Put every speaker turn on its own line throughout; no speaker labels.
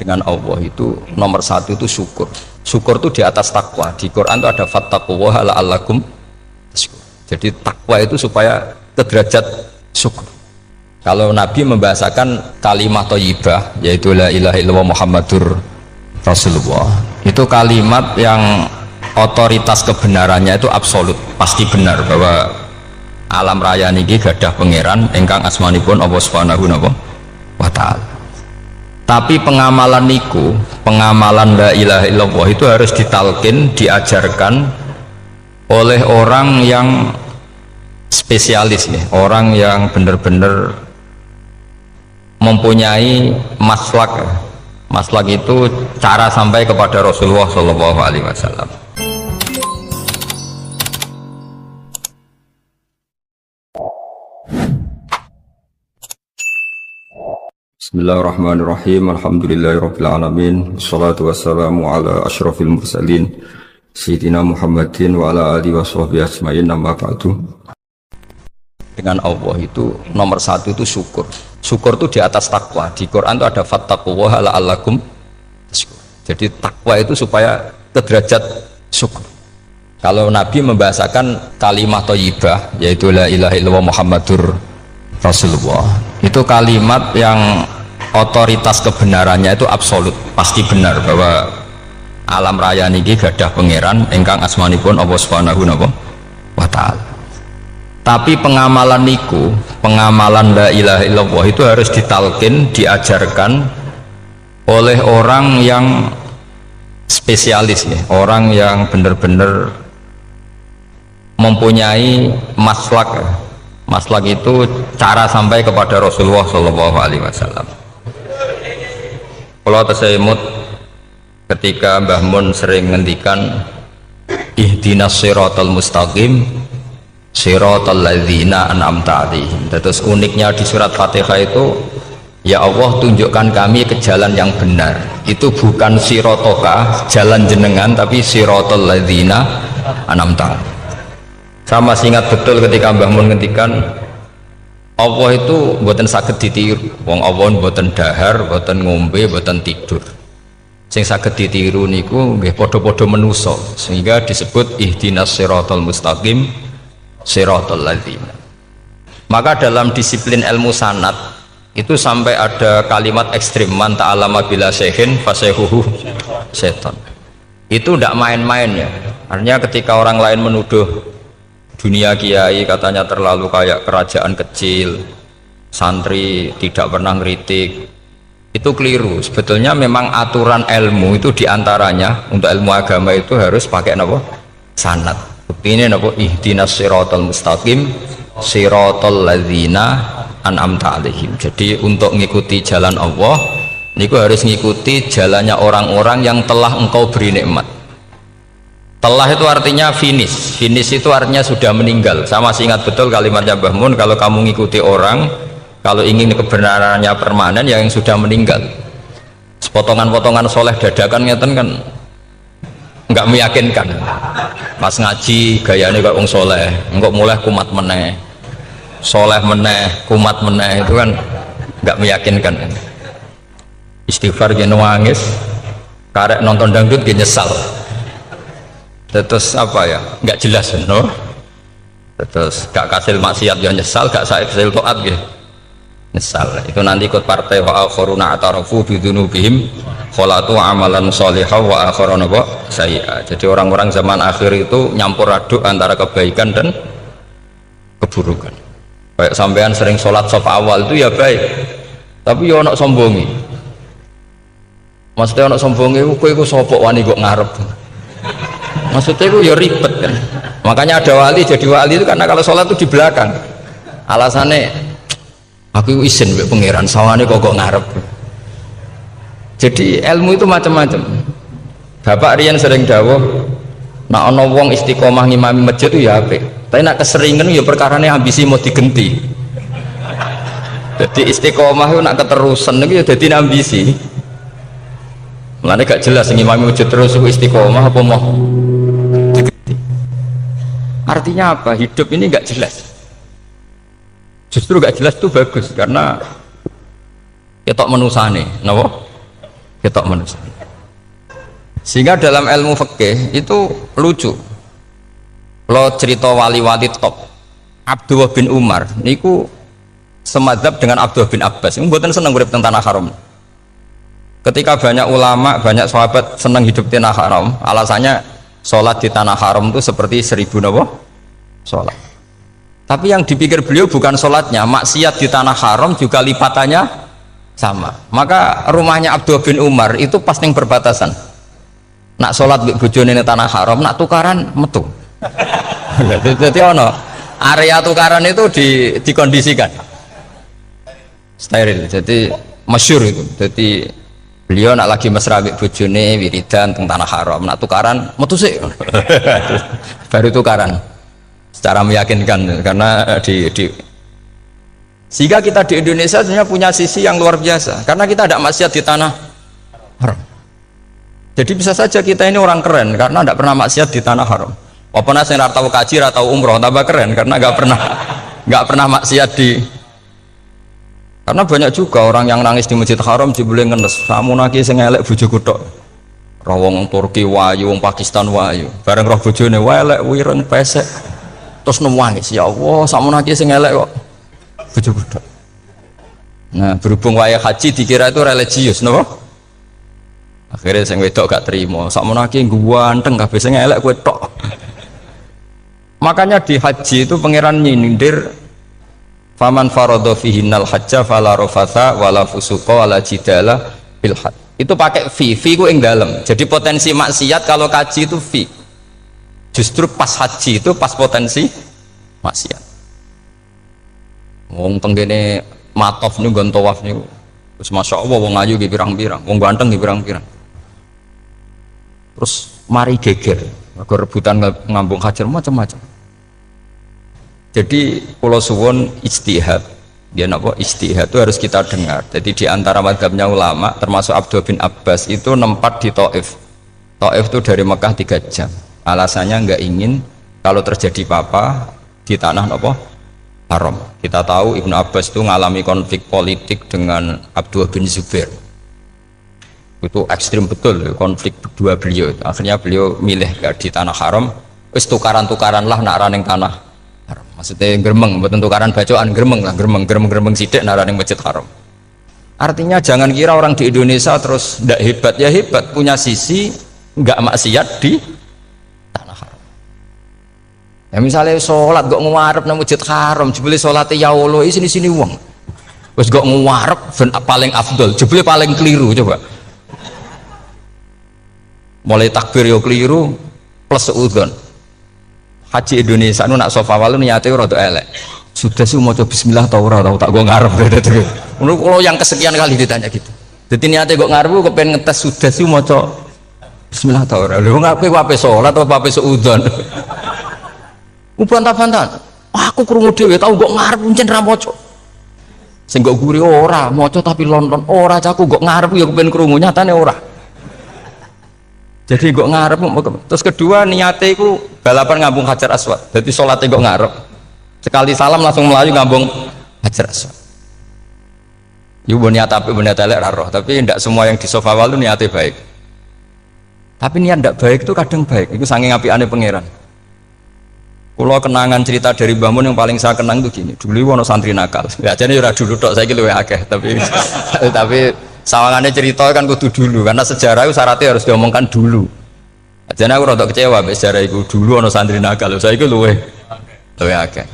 dengan Allah itu nomor satu itu syukur. Syukur itu di atas takwa. Di Quran itu ada fattaqullaha la'allakum tashkurun. Jadi takwa itu supaya ke derajat syukur. Kalau Nabi membahasakan kalimat thayyibah yaitu la ilaha illallah Muhammadur Rasulullah, itu kalimat yang otoritas kebenarannya itu absolut, pasti benar bahwa alam raya niki gadah pangeran ingkang asmanipun Allah Subhanahu wa taala. Tapi pengamalan niku, pengamalan la ilaha illallah itu harus ditalkin, diajarkan oleh orang yang spesialis nih, orang yang benar-benar mempunyai maslak. Maslak itu cara sampai kepada Rasulullah Shallallahu Alaihi Wasallam. Bismillahirrahmanirrahim. Alhamdulillahirabbil alamin. Wassalatu wassalamu ala asyrafil mursalin sayyidina Muhammadin wa ala alihi washabbihi ajmain. Amma ba'du. Dengan Allah itu nomor satu itu syukur. Syukur itu di atas takwa. Di Quran itu ada fattaqullaha la'allakum tashkurun. Jadi takwa itu supaya ke derajat syukur. Kalau Nabi membahasakan kalimat thayyibah yaitu la ilaha illallah Muhammadur Rasulullah, itu kalimat yang otoritas kebenarannya itu absolut, pasti benar bahwa alam raya niki gadah pangeran ingkang asmanipun Allah Subhanahu wa taala. Tapi pengamalan niku, pengamalan la ilaha illallah itu harus ditalkin, diajarkan oleh orang yang spesialis nih, orang yang benar-benar mempunyai maslak. Maslak itu cara sampai kepada Rasulullah Shallallahu Alaihi Wasallam. Kalau tersemut ketika Mbah Mun sering ngendikan ihdinas siratal mustaqim siratal ladzina an'amta 'alaihim. Terus uniknya di surat Fatihah itu, ya Allah tunjukkan kami ke jalan yang benar. Itu bukan sirotoka jalan jenengan, tapi siratal ladzina an'amta 'alaihim. Sama ingat betul ketika Mbah Mun ngendikan Allah itu mboten saged ditiru. Wong Allah mboten dahar, mboten ngombe, mboten tidur. Sing saged ditiru niku nggih padha-padha manusa, sehingga disebut ihdinas siratal mustaqim siratal ladzina. Maka dalam disiplin ilmu sanad itu sampai ada kalimat ekstrim, man ta'allama bila syekhin fasehuhu setan. Itu tidak main-main ya. Artinya ketika orang lain menuduh dunia kiai katanya terlalu kayak kerajaan kecil, santri tidak pernah ngeritik, itu keliru. Sebetulnya memang aturan ilmu itu diantaranya untuk ilmu agama itu harus pakai apa? Sanad. Ini apa? Ihdinas siratal mustaqim siratal ladzina an'amta 'alaihim. Jadi untuk mengikuti jalan Allah niku harus mengikuti jalannya orang-orang yang telah engkau beri nikmat. Telah itu artinya finish. Finish itu artinya sudah meninggal. Sama ingat betul kalimatnya Mbah Mun, kalau kamu ngikuti orang, kalau ingin kebenarannya permanen, ya yang sudah meninggal. Potongan-potongan soleh dadakan ngeten kan nggak meyakinkan. Pas ngaji gayanya kayak wong soleh, engkau mulai kumat meneh, soleh meneh, kumat meneh, itu kan nggak meyakinkan. Istighfar gini nangis, karek nonton dangdut gini nyesal. Terus apa ya, nggak jelas no? Terus gak kasil maksiat ya nyesal, gak kasil toat gitu nyesal. Itu nanti ikut partai wa akharuna atarafu bidunubihim kholatu amalan sholihah wa akharuna sayyi'ah. Jadi orang-orang zaman akhir itu nyampur aduk antara kebaikan dan keburukan. Kayak sampean sering sholat saf awal itu ya baik, tapi ya ono sombongi. Maksudnya ono sombongi kowe iku sapa wani kok ngarep. Maksudnya itu ya ribet kan. Makanya ada wali jadi wali itu karena kalau sholat itu di belakang. Alasannya aku izin mbek pangeran sawane kok ngarep. Jadi ilmu itu macam-macam. Bapak Rian sering dawuh, nak ana wong istiqomah ngimami masjid itu ya apik. Tapi nak keseringan ya perkarane ambisi mau digenti. Jadi istiqomah itu nak keterusan itu ya dadi ambisi. Mulane gak jelas ngimami masjid terus istiqomah apa mau. Artinya apa? Hidup ini nggak jelas. Justru nggak jelas itu bagus karena ketok menusane, napa? ketok manusia. Sehingga dalam ilmu fikih itu lucu. Lo cerita wali-wali top Abdullah bin Umar niku semadzhab dengan Abdullah bin Abbas. Mboten seneng urip teng tanah haram. Ketika banyak ulama, banyak sahabat seneng hidup di tanah haram, alasannya sholat di tanah haram itu seperti 1000 napa? Sholat. Tapi yang dipikir beliau bukan sholatnya, maksiat di tanah haram juga lipatannya sama. Maka rumahnya Abdullah bin Umar itu pas ning perbatasan. Nak sholat mbek bojone ning tanah haram, nak tukaran metu. Jadi ono area tukaran itu dikondisikan steril. Jadi masyhur itu. Jadi beliau nak lagi mesra mbek bojone wiridan teng tanah haram, nak tukaran metu sik. Baru tukaran. Secara meyakinkan karena sehingga kita di Indonesia sebenarnya punya sisi yang luar biasa karena kita tidak maksiat di tanah haram. Jadi bisa saja kita ini orang keren karena tidak pernah maksiat di tanah haram. Walaupun saya tahu kaji atau umroh tambah keren karena nggak pernah maksiat di. Karena banyak juga orang yang nangis di Masjid Haram jebule ngenes samu naki sing elek bojoku tok. Wong Turki wayu, wong Pakistan wayu. Bareng roh bojone elek wireng pesek. Terus nangis, ya Allah, sakmono iki sing elek kok bojoku tok. Nah, berhubung wayah haji dikira itu religius, napa? Akhirnya sing wedok gak terima. Sakmono iki ganteng kabeh sing elek kowe tok. Makanya di haji itu pangeran nyindir faman faradha fihinnal hajja fala rafatha wala fusuqa wala jidala bil hajj. Itu pakai fi ku ing dalem. Jadi potensi maksiat kalau kaji itu fi. Justru pas haji itu pas potensi maksiat. Wong tenggene matof niku nggon tawaf niku. Terus masyaallah wong ayu ki pirang-pirang, wong ganteng ki pirang-pirang. Terus mari geger, mergo rebutan ngambung hajar macam-macam. Jadi kula suwun ijtihad. Dia napa ijtihad itu harus kita dengar. Jadi di antara mazhabnya ulama termasuk Abdullah bin Abbas itu nempat di Taif. Taif itu dari Mekah 3 jam. Alasannya nggak ingin kalau terjadi apa-apa di tanah apa haram. Kita tahu Ibnu Abbas itu mengalami konflik politik dengan Abdullah bin Zubair. Itu ekstrim betul konflik berdua beliau. Akhirnya beliau milih di tanah haram. Wis tukaran-tukaran lah nak raning tanah haram. Maksudnya gremeng, betul tukaran bacaan gremeng lah, gremeng sidik nak raning masjid haram. Artinya jangan kira orang di Indonesia terus ndak hebat, ya hebat, punya sisi nggak maksiat di tanah haram. Ya misalnya sholat kok ngarep nang masjid haram, jebule salate ya Allah sini wong. Wis kok ngarep ben paling afdol, jebule paling keliru coba. Mulai takbir yo keliru plus seudon. Haji Indonesia nu nak sofa walu niate rada elek. Sudah sih maca bismillah ta ora tau tak go ngarep gitu. Menurut kalau yang kesekian kali ditanya gitu. Jadi niate kok ngarep kepen ngetes sudah sih maca bismillah ta ora. Lho ngape wae salat apa wae seudon. Bantah-bantahan. Aku krungu dhewe tau kok ngarep pancen ra maca. Sing kok guri ora maca tapi lonton ora caku kok ngarep ya kepen krungu nyatane ora. Jadi kok ngarep. Terus kedua niate iku balapan ngambung Hajar Aswad. Jadi salate kok ngarep. Sekali salam langsung melayu ngambung Hajar Aswad. Iku niat apik niat elek ra roh, tapi ndak semua yang di sofa walu niate baik. Tapi niat ndak baik itu kadang baik. Iku saking apikane pangeran. Kalau kenangan cerita dari Mbah Mun yang paling saya kenang itu gini. Dulu ono santri nakal. Ya jadi ora dulu tok saiki luwih akeh, tapi sawangannya cerita kan kudu dulu karena sejarah itu syaratnya harus diomongkan dulu. Jadi aku rada kecewa mbek sejarah itu dulu ono santri nakal. Saiki luwih akeh.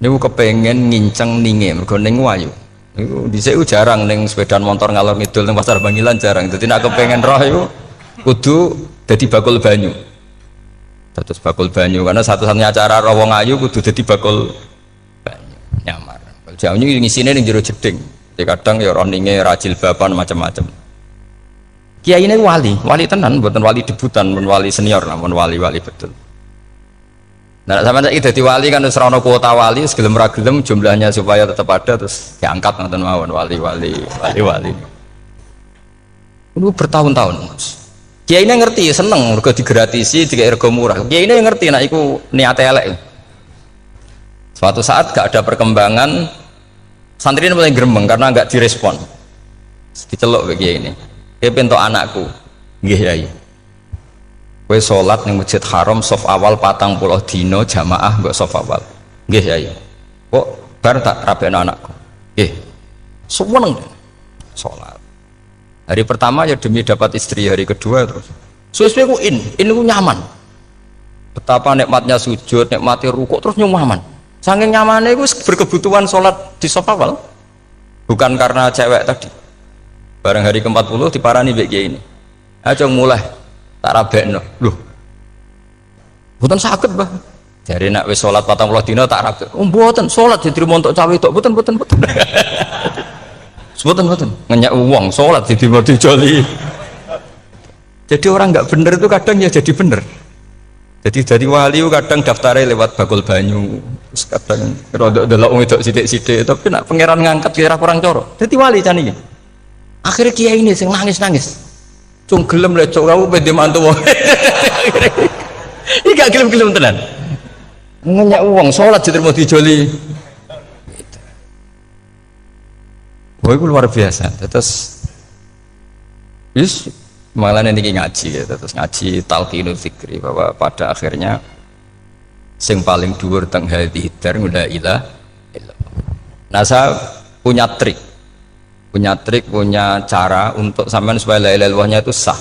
Niku kepengen nginceng ninge mergo ning wayu. Niku dhisik jarang ning sepeda motor ngalor ngidul ning pasar Bangilan jarang. Dadi nek kepengen roh iku kudu dadi bakul banyu. Terus bakul banyu karena satu-satunya cara rawong ayu kudu dadi bakul banyu nyamar. Jauhnya ngisine ning jero jeding. Jadi kadang ya roninge rajil bapan macam-macam. Kiai ini wali tenan, bukan wali debutan, bukan wali senior, namun wali betul. Nah, sampai saiki dadi wali kan wis ana kuota wali, segelem ra gelem jumlahnya supaya tetap ada terus diangkat ngoten mawon wali. Itu bertahun-tahun, Mas. Kiai ini ngerti, seneng mergo digratisi, dikai rego murah. Kiai ini ngerti nek iku niate elek. Suatu saat gak ada perkembangan, santri ini mulai gremeng karena nggak direspon. Diceluk kiai ini. pentok anakku. Nggih Yai. Kowe salat ning Masjid Haram saf awal 40 dina jamaah mbok saf awal. Nggih Yai. Kok bar tak rabekno anakku. Nggih. Seneng salat. Hari pertama ya demi dapat istri, hari kedua terus. Suwe-suwe ku ku nyaman. Betapa nikmatnya sujud, nikmati rukuk terus nyaman. Saking nyamannya itu berkebutuhan sholat di saf awal. Bukan karena cewek tadi. Bareng hari ke-40 diparani mbek kiai ini. Aja mulai tak rabekno. Loh. Mboten saged, Mbah. Jare nek wis salat 40 dina tak rabek. Oh, mboten salat diterima untuk cawe tok. Mboten. Mboten. Ngenyak uang salat diterima dijoli. Jadi orang nggak bener itu kadang ya jadi bener. Jadi dari wali kadang daftarnya lewat bakul banyu, terus kadang rodok delok wedok sithik-sithik, tapi nak pangeran ngangkat kira kurang coro. Jadi wali can iki. Akhirnya kiai ini sing nangis-nangis. Cung gelem lecok kamu pede mantu wong. Iki gak gelem-gelem tenan. Ngenyak uang salat diterima dijoli. Wah, itu luar biasa. Terus malah nanti ngaji ya, terus ngaji talqinul fikri bahwa pada akhirnya sing paling dhuwur teng hati dar la ilaha illallah. Nah, saya punya cara untuk sampean supaya la ilaha illallahnya itu sah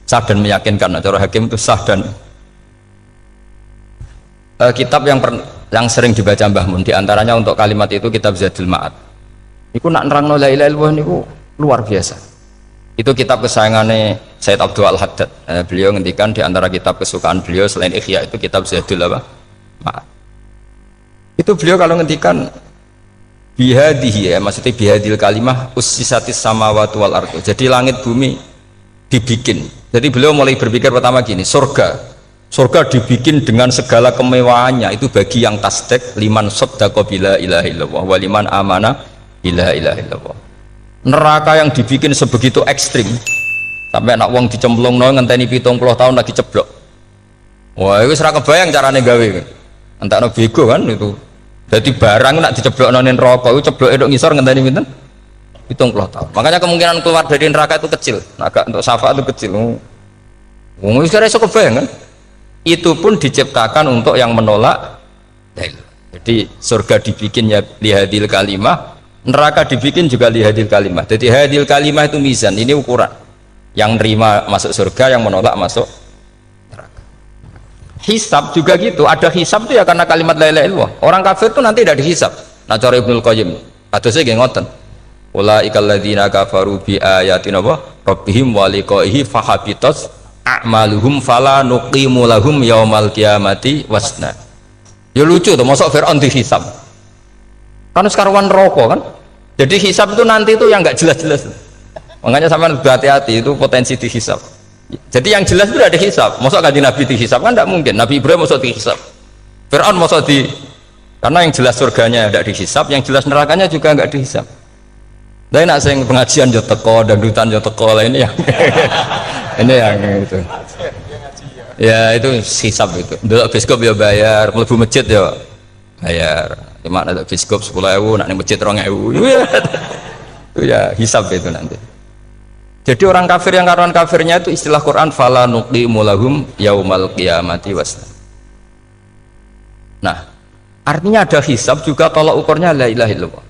dan meyakinkan. Nah, cara hakim itu sah dan kitab yang sering dibaca Mbah Mun diantaranya untuk kalimat itu kitab Zadul Ma'ad. Iku nak nerangno la ilaha illallah niku luar biasa. Itu kitab kesayangannya Sayyid Abdul Al-Haddad. Beliau ngendikan di antara kitab kesukaan beliau selain Ihya itu kitab Zadul Ma'ad. Itu beliau kalau ngendikan bihadihi ya, maksudnya bihadil kalimah ussisatis samawati wal ardu. Jadi langit bumi dibikin. Jadi beliau mulai berpikir pertama gini, surga dibikin dengan segala kemewahannya itu bagi yang tasdek liman saddaqa bila ilaha illallah wa liman amana bila ilaha illallah. Neraka yang dibikin sebegitu ekstrim sampai anak wong dicemplung ngenteni 70 tahun lagi ceblok. Wah, itu ora kebayang carane gawe. Entakno bego kan itu. Jadi barang nak diceblokno ning neraka itu cebloke tok ngisor ngenteni pinten? 70 tahun. Makanya kemungkinan keluar dari neraka itu kecil. Agak untuk syafaat itu kecil. Wong wis ora iso kebayang kan. Itu pun diciptakan untuk yang menolak dalil. Jadi surga dibikinnya lihadil kalimah, neraka dibikin juga lihadil kalimah. Jadi hadil kalimah itu mizan, ini ukuran yang nerima masuk surga, yang menolak masuk neraka. Hisab juga gitu, ada hisab itu ya karena kalimat la ilaha illallah. Orang kafir itu nanti tidak dihisab. Nah cara Ibnul Qayyim hadisnya nggih ngoten, ulaikal ladzina kafaru bi ayatina rabbihim wa liqaihi fahabitat a'maluhum fala nuqimu lahum yaumal qiyamati wasna. Ya lucu tuh, masuk Fir'aun dihisab kan sekarang rokok kan, jadi hisab itu nanti itu yang nggak jelas-jelas. Makanya sampai berhati-hati, itu potensi dihisab. Jadi yang jelas itu ada hisab. Masuk kanjeng Nabi dihisab kan tidak mungkin. Nabi Ibrahim masuk dihisab, Fir'aun masuk karena yang jelas surganya tidak dihisab, yang jelas nerakanya juga nggak dihisab. Tapi nak sing pengajian yo teko, dangdutan yo teko, ini yang ini yang itu. Ya itu hisab itu. Dulu biskop ya bayar, mlebu masjid ya bayar. Cuma ada biskop 10.000, nak nih masjid 2.000. Itu ya hisab itu nanti. Jadi orang kafir yang karuan kafirnya itu istilah Quran fala nuqimu lahum yaumal qiyamati wasna. Nah, artinya ada hisab juga tolak ukurnya la ilaha illallah.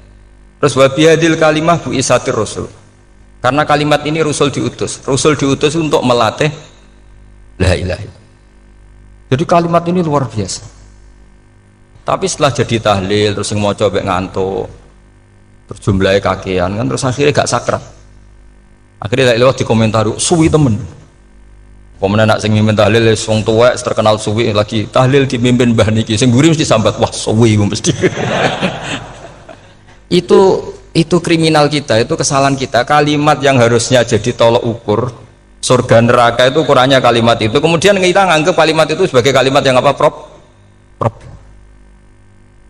Terus wa bihadil kalimah bu isatir rasul. Karena kalimat ini Rasul diutus untuk melatih la ilaha illallah. Jadi kalimat ini luar biasa. Tapi setelah jadi tahlil terus yang mau coba ngantuk terus jumlahnya kakean kan, terus akhirnya gak sakrat. Akhirnya lewat di komentar suwi temen. Pemenang nak sing mimpin tahlil wong tuwek terkenal suwi lagi tahlil dipimpin Mbah niki sing mburi mesti sambat wah suwi mesti. itu kriminal kita, itu kesalahan kita. Kalimat yang harusnya jadi tolok ukur surga neraka itu ukurannya kalimat itu. Kemudian kita nganggap kalimat itu sebagai kalimat yang apa problem.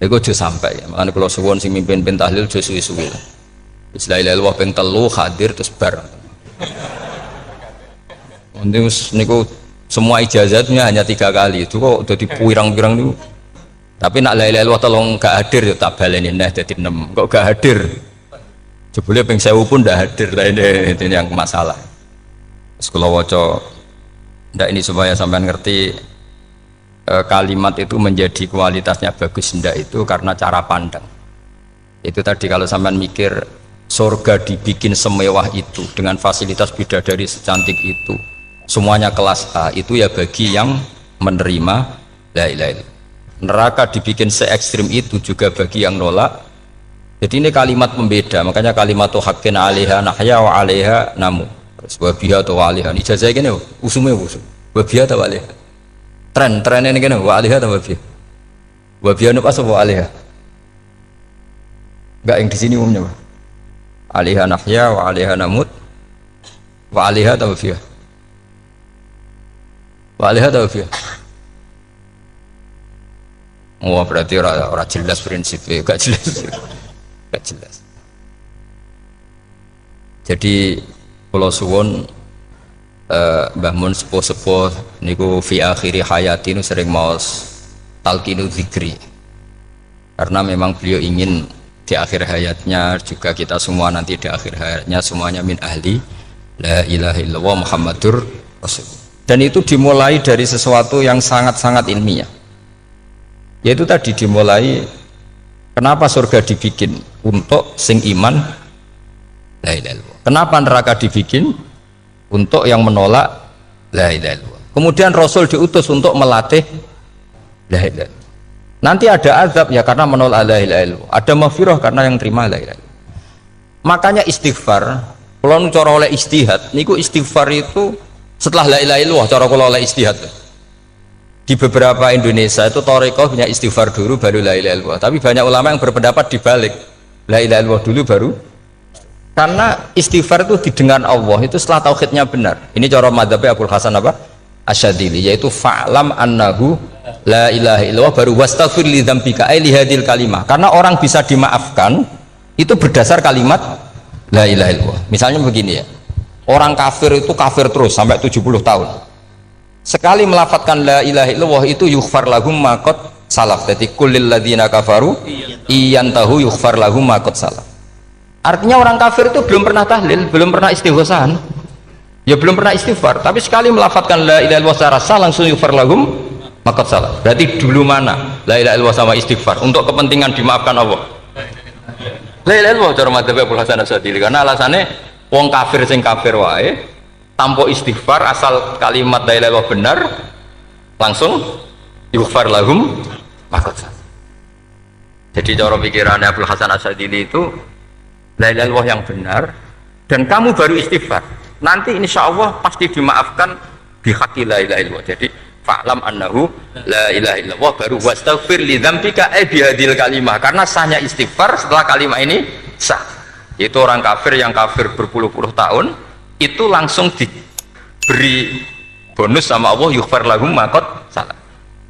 Iku aja sampai ya. Makanya kalau suwon sing mimpin tahlil aja suwi-suwi lah. La ilaha illallah ping 3 hadir terus bar. Niku semua ijazatnya hanya 3 kali. Itu kok udah dipirang-pirang niku. Tapi nak la ilaha illallah tolong gak hadir ya tak baleni neh dadi 6. Kok gak hadir? Jebule ping 1000 pun ndak hadir lah, ini yang masalah. Kula waca ndak ini supaya sampean ngerti kalimat itu menjadi kualitasnya bagus ndak itu karena cara pandang. Itu tadi kalau sampean mikir surga dibikin semewah itu dengan fasilitas bidadari secantik itu, semuanya kelas A, itu ya bagi yang menerima la ilaha illallah. Neraka dibikin se ekstrim itu juga bagi yang nolak. Jadi ini kalimat pembeda, makanya kalimat haqqin 'alaiha nahya wa 'alaiha namu. Wa biha atau wa 'alaiha. Ijazah kene usume usum. Wa biha atau wa 'alaiha. Tren ini kene wa 'alaiha atau wa biha. Wa biha apa wa 'alaiha? Enggak yang di sini umumnya. 'Alaiha nahya wa 'alaiha namut. Wa 'alaiha atau wa biha. Wa 'alaiha atau wa biha. Oh berarti orang jelas prinsipnya, gak jelas. Gak jelas. Jadi kalau suwon Mbah Mun sepuh-sepuh niku fi akhiri hayati nu sering maos talqinu dzikri. Karena memang beliau ingin di akhir hayatnya juga kita semua nanti di akhir hayatnya semuanya min ahli la ilaha illallah Muhammadur Rasul. Dan itu dimulai dari sesuatu yang sangat-sangat ilmiah. Yaitu tadi dimulai kenapa surga dibikin untuk sing iman la ilaha illallah. Kenapa neraka dibikin untuk yang menolak la ilaha illallah. Kemudian Rasul diutus untuk melatih la ilaha illallah. Nanti ada azab ya karena menolak la ilaha illallah. Ada maghfirah karena yang terima la ilaha illallah. Makanya istighfar, kalau cara oleh istihad, niku istighfar itu setelah la ilaha illallah cara kula oleh istihad. Di beberapa Indonesia itu thariqah punya istighfar dulu baru la ilaha illallah. Tapi banyak ulama yang berpendapat dibalik. La ilaha illallah dulu baru. Karena istighfar itu didengar Allah itu setelah tauhidnya benar. Ini cara madzhabnya Abul Hasan apa? Asyadzili, yaitu fa'lam annahu la ilaha illallah baru wastaghfir li dzambika ai li hadil kalimah. Karena orang bisa dimaafkan itu berdasar kalimat la ilaha illallah. Misalnya begini ya. Orang kafir itu kafir terus sampai 70 tahun. Sekali melafatkan la ilaha illallah itu yughfar lahum ma qad salaf. Jadi kullil ladzina kafaru iyantahu yughfar lahum ma qad salaf. Artinya orang kafir itu belum pernah tahlil, belum pernah istighosah, ya belum pernah istighfar, tapi sekali melafatkan la ilaha illallah secara sah langsung yughfar lahum ma qad salaf. Berarti dulu mana la ilaha illallah sama istighfar untuk kepentingan dimaafkan Allah? La ilaha illallah cara madzhab Abul Hasan Asyadzili, karena alasannya wong kafir sing kafir wae tanpa istighfar asal kalimat la ilaha illallah benar langsung yughfar lahum maqad. Jadi cara pikirannya Abdul Hasan Asyadzili itu la ilaha illallah yang benar dan kamu baru istighfar nanti insya Allah pasti dimaafkan bihaqqi la ilaha illallah. Jadi fa'lam annahu la ilaha illallah baru wastaghfir li dzambika ai bihadil kalimah, karena sahnya istighfar setelah kalimat ini sah. Itu orang kafir yang kafir berpuluh-puluh tahun itu langsung diberi bonus sama Allah yughfar lahum ma qad salaf.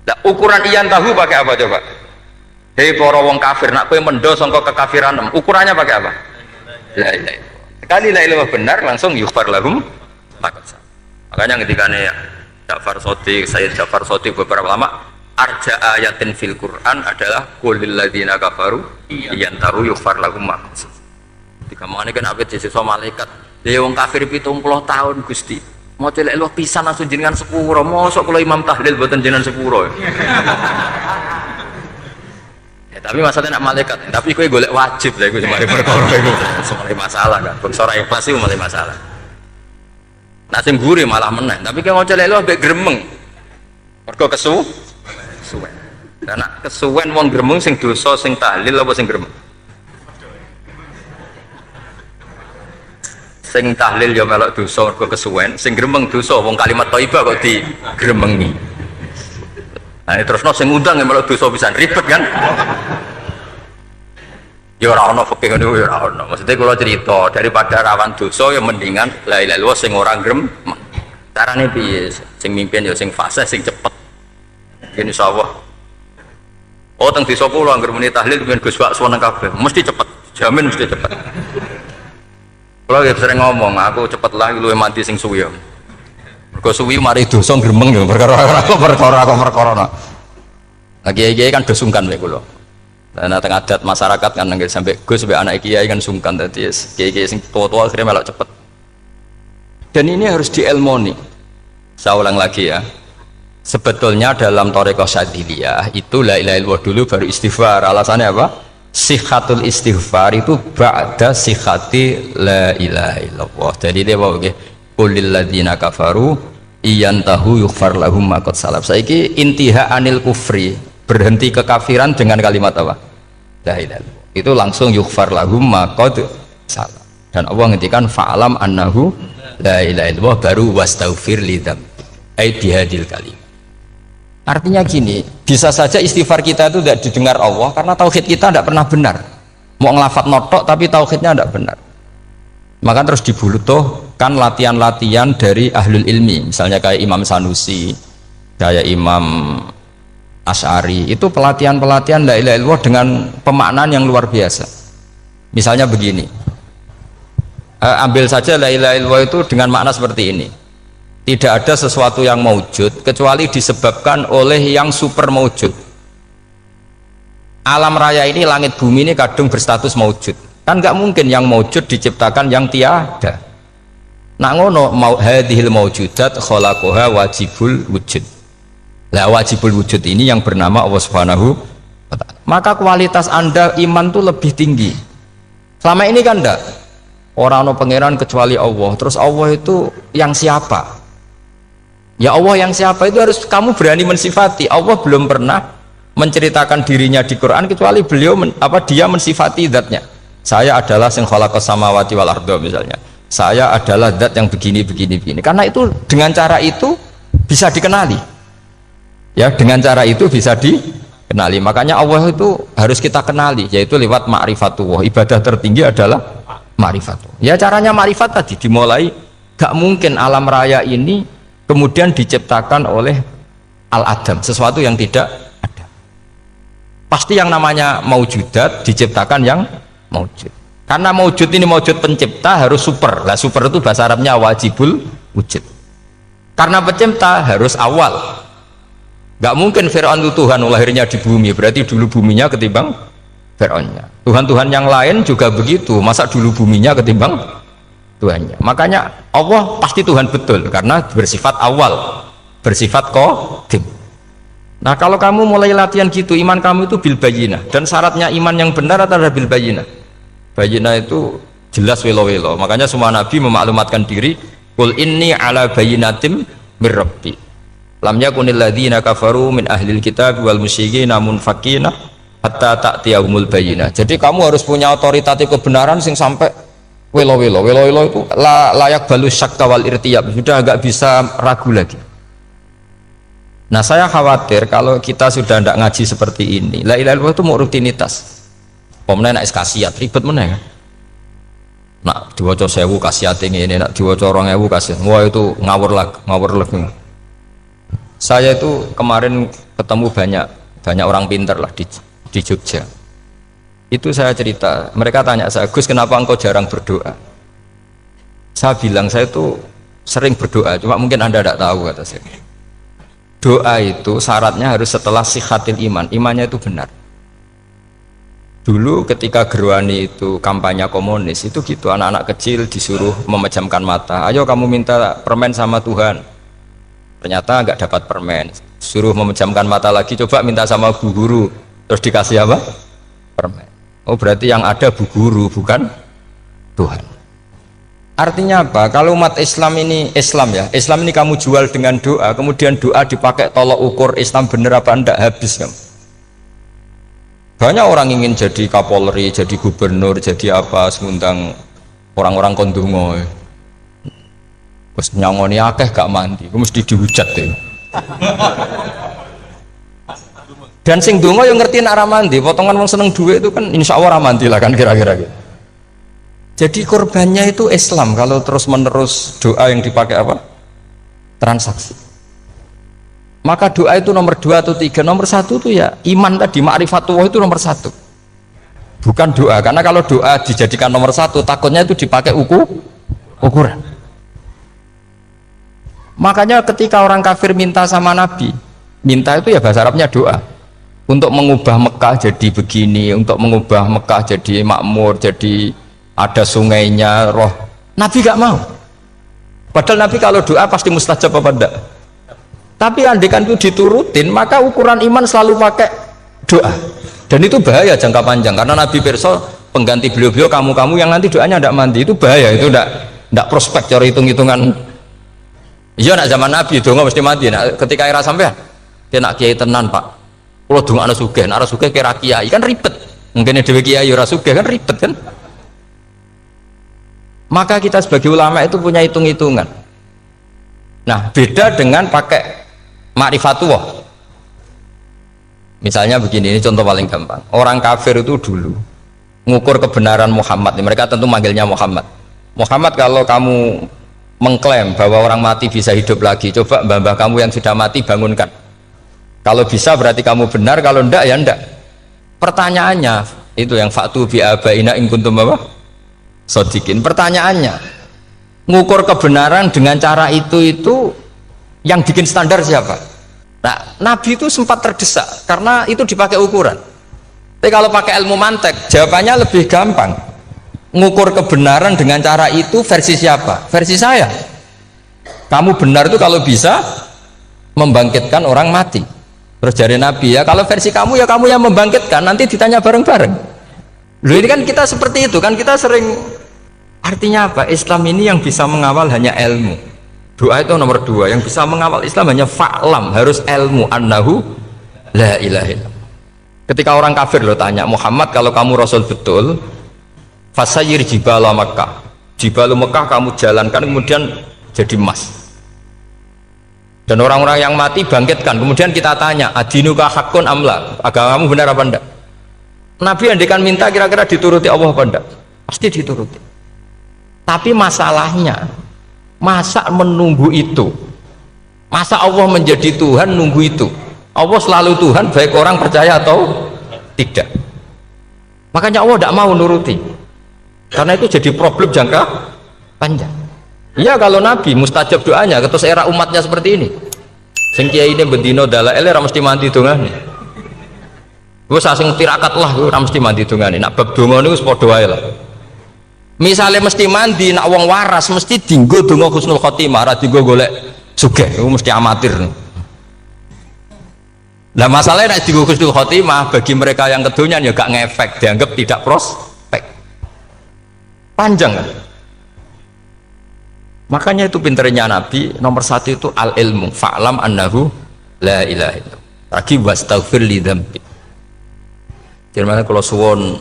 Nah, ukuran iyan tahu pakai apa coba? Hei para wong kafir nak kowe mendo sangka kekafiran, ukurannya pakai apa? La ilaha illallah. Sekali la ilaha benar langsung yughfar lahum ma qad salaf. Makanya ketika Ja'far Shadiq, Sayyid Ja'far Shadiq beberapa lama arja ayatin fil Quran adalah qulil ladzina kafaru iyan tahu yughfar lahum ma qad salaf. Ketika mau kan abet siswa malaikat ya wong kafir 70 tahun Gusti mau celek lu pisan langsung jenengan sepuro mosok kalau imam tahlil buatan jenengan sepuro ya tapi masalahnya nak malaikat tapi kowe golek wajib lah iku semari perkara iku semari masalah kan bangsa ora ikhlas iku malah masalah nak sing guri malah meneh tapi kowe mau celek lu ambek gremeng mergo kesuwen dan nak kesuwen wong gremeng sing dosa sing tahlil apa sing gremeng sing tahlil ya melok dosa mergo kesuwen, sing gremeng dosa wong kalimat thayyibah kok digremengi. Nah terusno sing ngundang ya melok dosa pisan ribet kan. Ya ora ono fikih ngono ya ora ono. Maksudnya kalau cerita daripada rawan dosa ya mendingan la ilaha illallah sing ora gremeng. Carane piye? Sing mimpin ya sing fasih sing cepet. Insyaallah. Oh teng desa kula anggere muni tahlil ben Gus Wak suweneng kabeh, mesti cepet, jamin mesti cepet. Kalau ya sering ngomong, aku cepet lah lu mati sing suwi ya. Mergo suwi mari dosa gremeng ya perkara. Lagi kan do sungkan mek kula. Lah teng adat masyarakat kan nggih sampai Gus sampai anak kiai kan sungkan dadi kiai-kiai sing tua-tua akhirnya melok cepet. Dan ini harus diilmoni. Saya ulang lagi ya. Sebetulnya dalam Thariqah Syadziliyah itu la ilaha illallah dulu baru istighfar. Alasannya apa? Sihhatul istighfar itu ba'da sihhati la ilaha illallah. Jadi dia bawa ke qulil ladzina kafaru iyantahu yughfar lahum ma qad salaf. Saiki intiha anil kufri, berhenti kekafiran dengan kalimat apa? La ilaha illallah. Itu langsung yughfar lahum ma qad salaf. Dan Allah ngendikan fa'alam annahu la ilaha illallah baru wastaghfir lidzam. Ai bihadil kalim. Artinya gini, bisa saja istighfar kita itu tidak didengar Allah karena tauhid kita tidak pernah benar. Mau ngelafat notok tapi tauhidnya tidak benar. Maka terus dibutuhkan latihan-latihan dari ahlul ilmi, misalnya kayak Imam Sanusi, kayak Imam Asy'ari, itu pelatihan-pelatihan la ilaha illallah dengan pemaknaan yang luar biasa. Misalnya begini, ambil saja la ilaha illallah itu dengan makna seperti ini. Tidak ada sesuatu yang maujud kecuali disebabkan oleh yang super maujud. Alam raya ini, langit bumi ini kadung berstatus maujud. Kan nggak mungkin yang maujud diciptakan yang tiada. Nak ngono mau hadhil maujudat khalaqaha wajibul wujud. Lah wajibul wujud ini yang bernama Allah Subhanahu wa ta'ala. Maka kualitas Anda iman tuh lebih tinggi. Selama ini kan enggak. Orang no pangeran kecuali Allah. Terus Allah itu yang siapa? Ya Allah yang siapa itu harus kamu berani mensifati. Allah belum pernah menceritakan dirinya di Quran kecuali beliau dia mensifati zatnya. Saya adalah sing khalaqas samawati wal arda misalnya. Saya adalah zat yang begini. Karena itu dengan cara itu bisa dikenali. Ya, dengan cara itu bisa dikenali. Makanya Allah itu harus kita kenali, yaitu lewat ma'rifatullah. Ibadah tertinggi adalah ma'rifatullah. Ya caranya ma'rifat tadi dimulai. Gak mungkin alam raya ini kemudian diciptakan oleh al-adam, sesuatu yang tidak ada. Pasti yang namanya maujudat diciptakan yang maujud. Karena maujud ini maujud pencipta harus super. Lah super itu bahasa Arabnya wajibul wujud. Karena pencipta harus awal. Gak mungkin Fir'aun itu Tuhan lahirnya di bumi, berarti dulu buminya ketimbang Fir'aunnya. Tuhan-Tuhan yang lain juga begitu, masa dulu buminya ketimbang Tuhannya. Makanya Allah pasti Tuhan betul karena bersifat awal, bersifat qadim. Nah kalau kamu mulai latihan gitu, iman kamu itu bil bayyinah. Dan syaratnya iman yang benar adalah bil bayyinah. Bayyinah itu jelas welo-welo. Makanya semua nabi memaklumatkan diri, qul inni ala bayyinatim mir rabbi. Lam yakunil ladzina kafaru min ahlil kitab wal musyrikin munfakina hatta ta'tiyahumul bayyinah. Jadi kamu harus punya otoritatif kebenaran sing sampai welo-welo itu layak balus syakka wal irtiyab, sudah agak bisa ragu lagi. Nah saya khawatir kalau kita sudah tidak ngaji seperti ini, la ilaha illallah itu mau rutinitas. Pomnya nak kasiat ribet mana kan? Nak diwaca 1000 kasiat ini, nak diwaca 2000 kasiat, wah itu ngawur lagi. Saya itu kemarin ketemu banyak orang pintar lah di Jogja. Itu saya cerita, mereka tanya saya, Gus kenapa engkau jarang berdoa? Saya bilang saya itu sering berdoa, cuma mungkin Anda tidak tahu kata saya. Doa itu syaratnya harus setelah sihhatil iman, imannya itu benar. Dulu ketika Gerwani itu kampanye komunis itu gitu, anak-anak kecil disuruh memejamkan mata, ayo kamu minta permen sama Tuhan. Ternyata nggak dapat permen, suruh memejamkan mata lagi, coba minta sama bu guru, terus dikasih apa? Permen. Oh berarti yang ada bu guru bukan Tuhan. Artinya apa? Kalau umat Islam ini Islam ini kamu jual dengan doa, kemudian doa dipakai tolok ukur Islam bener apa enggak, habis kamu. Banyak orang ingin jadi Kapolri, jadi gubernur, jadi apa, ngundang orang-orang kondungo. Terus nyangoni akeh gak mandi, mesti dihujat deh. Dan sing dongo yang ngerti nak ramandi, potongan wong seneng duit itu kan insya Allah ramandi lah kan kira-kira gitu. Jadi korbannya itu Islam kalau terus menerus doa yang dipakai apa? Transaksi. Maka doa itu nomor 2 atau 3, nomor 1 itu ya iman tadi, ma'rifatullah itu nomor 1. Bukan doa, karena kalau doa dijadikan nomor 1 takutnya itu dipakai ukuran. Makanya ketika orang kafir minta sama Nabi, minta itu ya bahasa Arabnya doa. Untuk mengubah Mekah jadi begini, untuk mengubah Mekah jadi makmur, jadi ada sungainya, roh. Nabi gak mau. Padahal Nabi kalau doa pasti mustajab apa enggak? Tapi andekan itu diturutin, maka ukuran iman selalu pakai doa. Dan itu bahaya jangka panjang, karena Nabi pirsa pengganti beliau-beliau kamu-kamu yang nanti doanya tidak mandi, itu bahaya, itu tidak prospek cara hitung-hitungan. Iya nak zaman Nabi donga mesti mati. Nak ketika era sampean dia nak kiai tenan Pak, kalau donga ana sugih, nak ora sugih kira kiai kan ribet. Mungkin dhewe kiai ora sugih kan ribet kan. Maka kita sebagai ulama itu punya hitung-hitungan. Nah beda dengan pakai ma'rifatullah. Misalnya begini, ini contoh paling gampang. Orang kafir itu dulu mengukur kebenaran Muhammad, mereka tentu manggilnya Muhammad. Muhammad, kalau kamu mengklaim bahwa orang mati bisa hidup lagi, coba mbah-mbah kamu yang sudah mati bangunkan. Kalau bisa berarti kamu benar, kalau ndak ya ndak. Pertanyaannya itu yang faktu bi abaina in kuntum apa? Sodikin. Pertanyaannya, ngukur kebenaran dengan cara itu yang bikin standar siapa? Nah, Nabi itu sempat terdesak karena itu dipakai ukuran. Tapi kalau pakai ilmu mantek, jawabannya lebih gampang. Ngukur kebenaran dengan cara itu versi siapa? Versi saya. Kamu benar itu kalau bisa membangkitkan orang mati. Terus dari Nabi, ya kalau versi kamu ya kamu yang membangkitkan, nanti ditanya bareng-bareng. Loh ini kan kita seperti itu kan, kita sering. Artinya apa? Islam ini yang bisa mengawal hanya ilmu. Doa itu nomor 2, yang bisa mengawal Islam hanya fa'lam, harus ilmu annahu la ilaha illallah. Ketika orang kafir lo tanya, Muhammad kalau kamu Rasul betul, fasayir jibala Makkah, jibalu Mekah kamu jalankan kemudian jadi emas, dan orang-orang yang mati bangkitkan. Kemudian kita tanya, adinuka hakun amla, agamamu benar apa enggak? Nabi andikan minta kira-kira dituruti Allah apa enggak? Pasti dituruti. Tapi masalahnya, masa menunggu itu? Masa Allah menjadi Tuhan nunggu itu? Allah selalu Tuhan baik orang percaya atau tidak. Makanya Allah tidak mau nuruti, karena itu jadi problem jangka panjang. Iya kalau Nabi mustajab doanya, ketus era umatnya seperti ini. Sing kiai ini bendino dalail ora mesti mandi dongane. Wis asing tirakat lah ora mesti mandi dongane. Nak bab donga niku wis padha wae lah. Misalnya mesti mandi, nak wong waras mesti dinggo donga husnul khotimah, ora dinggo golek sugih, itu mesti amatir. Nah masalahnya nak dinggo husnul khotimah bagi mereka yang kedonyan ya gak ngefek, dianggap tidak prospek. Panjang kan? Makanya itu pinternya Nabi, nomor 1 itu al ilmu, fa'lam annahu la ilaha illallah. Lagi wastaghfir li dzambi. Jadi kalau suwon,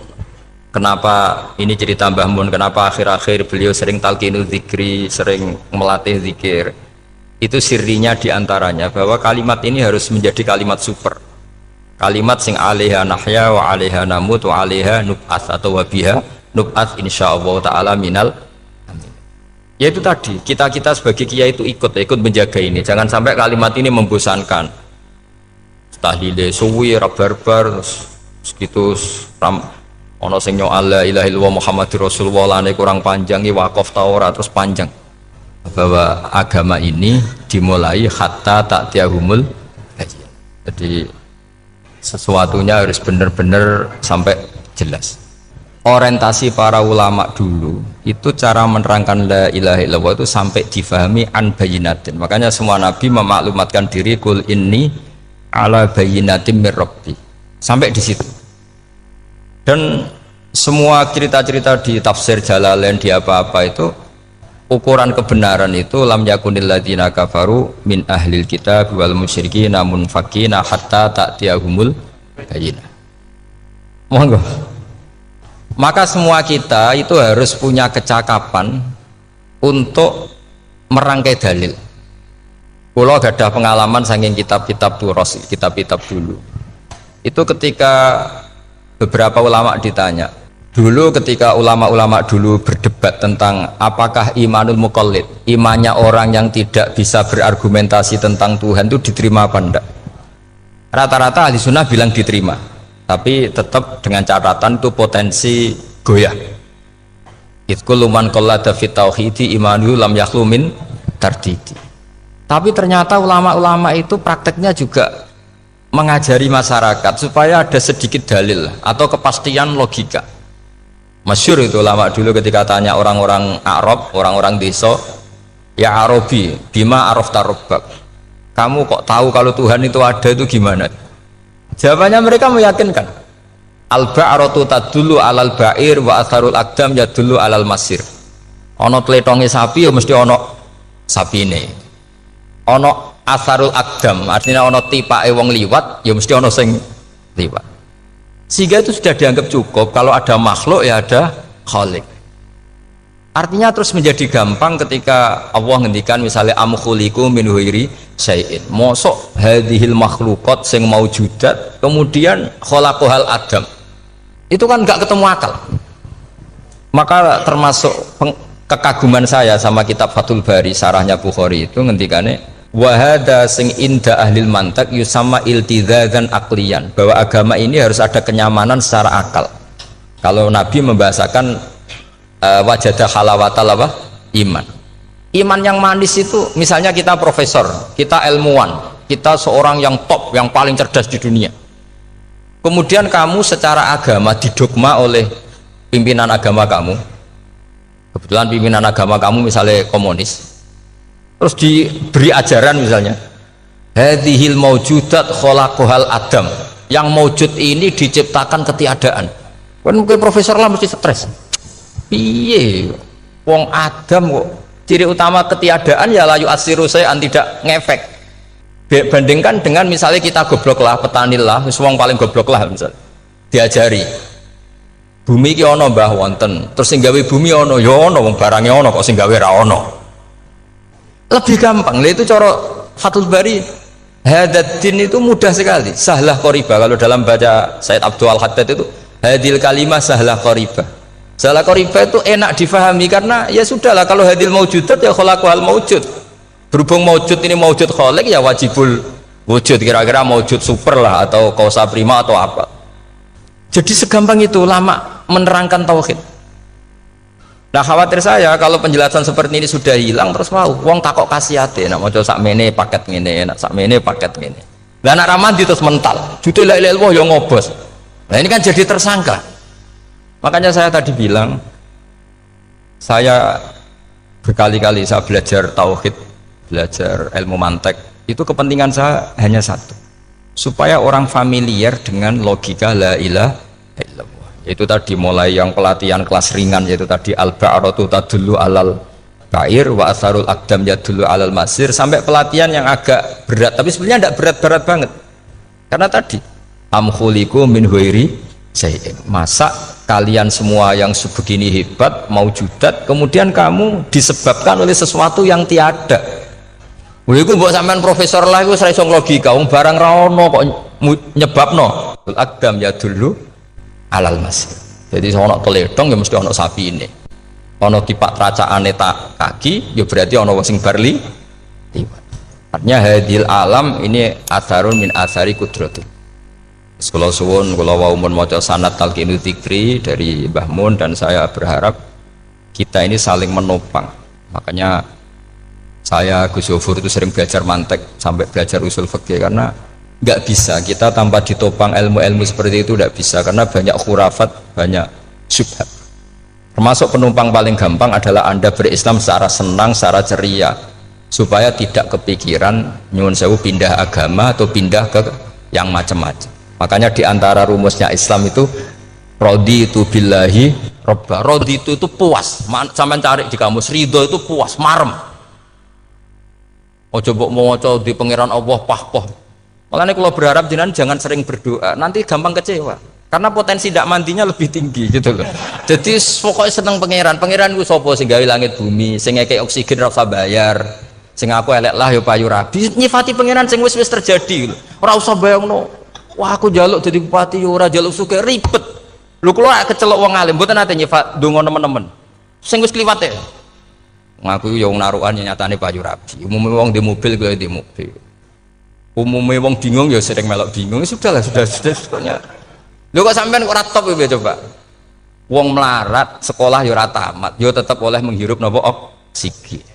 kenapa ini cerita Mbah Mun, kenapa akhir-akhir beliau sering talqinu zikri, sering melatih zikir, itu sirinya diantaranya bahwa kalimat ini harus menjadi kalimat super, kalimat sing alaiha nahya wa alaiha namut wa alaiha nub'ats, atau wabiha nub'ats insyaallah ta'ala minal amin. Ya itu tadi, kita sebagai kiai itu ikut menjaga ini, jangan sampai kalimat ini membosankan. Tahlile suwi barbar segitu ono sing nyoal la ilaha illallah Muhammadur Rasulullah lane kurang panjang, wakaf Taurat terus panjang, bahwa agama ini dimulai hatta ta'tiyahumul bayyinah. Jadi sesuatunya harus benar-benar sampai jelas. Orientasi para ulama dulu itu cara menerangkan la ilaha illallah itu sampai difahami an bayyinatin. Makanya semua nabi memaklumatkan diri kul inni ala bayyinatin mir rabbi, sampai di situ. Dan semua cerita-cerita di tafsir Jalalain, di apa-apa itu ukuran kebenaran itu lam yakunil ladzina kafaru min ahlil kitab wal musyrikin namun fakina hatta ta'tiyahumul bayyinah. Monggo. Maka semua kita itu harus punya kecakapan untuk merangkai dalil. Kalau ada pengalaman saking kitab-kitab turos, kitab-kitab dulu. Itu ketika beberapa ulama ditanya, dulu ketika ulama-ulama dulu berdebat tentang apakah imanul muqallid, imannya orang yang tidak bisa berargumentasi tentang Tuhan itu diterima apa enggak, rata-rata ahli sunnah bilang diterima, tapi tetap dengan catatan itu potensi goyah. Itkul man qallada fit tauhidi imanu lam yakhlu min tardidi. Tapi ternyata ulama-ulama itu prakteknya juga mengajari masyarakat supaya ada sedikit dalil atau kepastian logika. Masyhur itu ulama dulu ketika tanya orang-orang Arab, orang-orang desa, Ya Arabi, bima arafta rabbak. Kamu kok tahu kalau Tuhan itu ada itu gimana? Jawabannya mereka meyakinkan. Al-ba'ratu tadullu alal ba'ir wa atharul aqdam yadullu alal masir. Ono tletonge sapi ya mesti ono sapine. Ono atharul aqdam, artinya ono tipake wong liwat ya mesti ono sing liwat. Sehingga itu sudah dianggap cukup kalau ada makhluk ya ada khalik. Artinya terus menjadi gampang ketika Allah ngendikan misalnya am khuliqu min ghairi syai'in. Mosok hadhil makhluqat sing maujudat kemudian khalaqahal adam. Itu kan enggak ketemu akal. Maka termasuk kekaguman saya sama kitab Fathul Bari sarahnya Bukhari itu ngendikane wa hadza sing inda ahlil mantak yusamma iltidzadzan aqliyan, bahwa agama ini harus ada kenyamanan secara akal. Kalau Nabi membahasakan wajadah halawatal apa? Iman. Iman yang manis itu misalnya kita profesor, kita ilmuwan, kita seorang yang top, yang paling cerdas di dunia. Kemudian kamu secara agama didogma oleh pimpinan agama kamu. Kebetulan pimpinan agama kamu misalnya komunis. Terus diberi ajaran misalnya hadhil maujudat khalaqahal adam. Yang maujud ini diciptakan ketiadaan. Kan mungkin profesor lah mesti stres. Piye wong Adam kok ciri utama ketiadaan ya layu asiru saya tidak ngefek. Bandingkan dengan misalnya kita goblok lah, petani lah, wong paling goblok lah misalnya diajari bumi ki ono mbah wonten, terus sing gawe bumi ono ya ono, wong barangnya ono kok sing gawe ra ono. Lebih gampang. Lah itu cara Fathul Bari hadaddin itu mudah sekali, sahlah qoriba. Kalau dalam baca Said Abdul Al-Haddad itu hadil kalimah sahlah qoriba. Salah qoriba itu enak difahami karena ya sudahlah, kalau hadil maujudat ya khalaqahal maujud. Berhubung maujud ini maujud khaliq ya wajibul wujud, kira-kira maujud super lah atau kausa prima atau apa. Jadi segampang itu lama menerangkan tauhid. Nah khawatir saya kalau penjelasan seperti ini sudah hilang terus mau wong takok kasihate nak maca sakmene paket ngene, nak sakmene paket ngene. Lah nak ramadi terus mental. Jute la ilaha illallah ya ngobos. Nah ini kan jadi tersangka. Makanya saya tadi bilang, saya berkali-kali saya belajar tauhid, belajar ilmu mantek, itu kepentingan saya hanya satu, supaya orang familiar dengan logika la ilaha illallah. Itu tadi mulai yang pelatihan kelas ringan, yaitu tadi al-ba'ratu tadullu alal ba'ir wa asarul aqdam yadullu alal masir, sampai pelatihan yang agak berat, tapi sebenarnya tidak berat-berat banget. Karena tadi am khuliqu min ghairi syai'in, masa kalian semua yang sebegini hebat maujudat kemudian kamu disebabkan oleh sesuatu yang tiada. Iku mbok sampean profesor lah iku ora iso logika, wong barang ra ono kok nyebabno. Al-aqdam ya dulu alal masir. Jadi ono teledong ya mesti ono sapine. Ono tipak tracakane tak kaki ya berarti ono wong sing barli. Artinya hadil alam ini atharun min athari kudratul. Kalau suwun, kalau wau mun maca sanad talqinu dzikri dari Mbah Mun, dan saya berharap kita ini saling menopang. Makanya saya Gus Yofur itu sering belajar mantek sampai belajar usul fikih, karena nggak bisa kita tanpa ditopang ilmu-ilmu seperti itu, tidak bisa, karena banyak khurafat, banyak syubhat. Termasuk penumpang paling gampang adalah Anda berislam secara senang, secara ceria, supaya tidak kepikiran nyuwun sewu pindah agama atau pindah ke yang macam-macam. Makanya diantara rumusnya Islam itu raditu billahi robba. Raditu itu puas, sampai cari di kamus, ridho itu puas, marem. Ojo mbok maca di pangeran Allah pah-pah. Makanya kalau berharap jenengan jangan sering berdoa, nanti gampang kecewa. Karena potensi tidak mandinya lebih tinggi gitu loh. Jadi pokoknya seneng pangeran. Pangeran ku sapa sing gawe langit bumi, sing ngekek oksigen ora usah bayar. Sing aku elek lah ya payu rabi. Nyifati pangeran sing wis terjadi. Ora usah bayangno. Wah aku jaluk jadi bupati ora jaluk suke ribet. Lu kula kecelok wong alim mboten nate nyifat donga nemen-nemen. Sing wis kliwate. Ngaku yo wong narukan nyatane payu rabi. Umume wong di mobil gue di mobil. Umume wong bingung ya sering melok bingung. Sudahlah sudah sebetulnya. Lho kok sampean kok ora top ya coba. Wong melarat sekolah ya ora tamat, yo tetep oleh menghirup napa oksigen.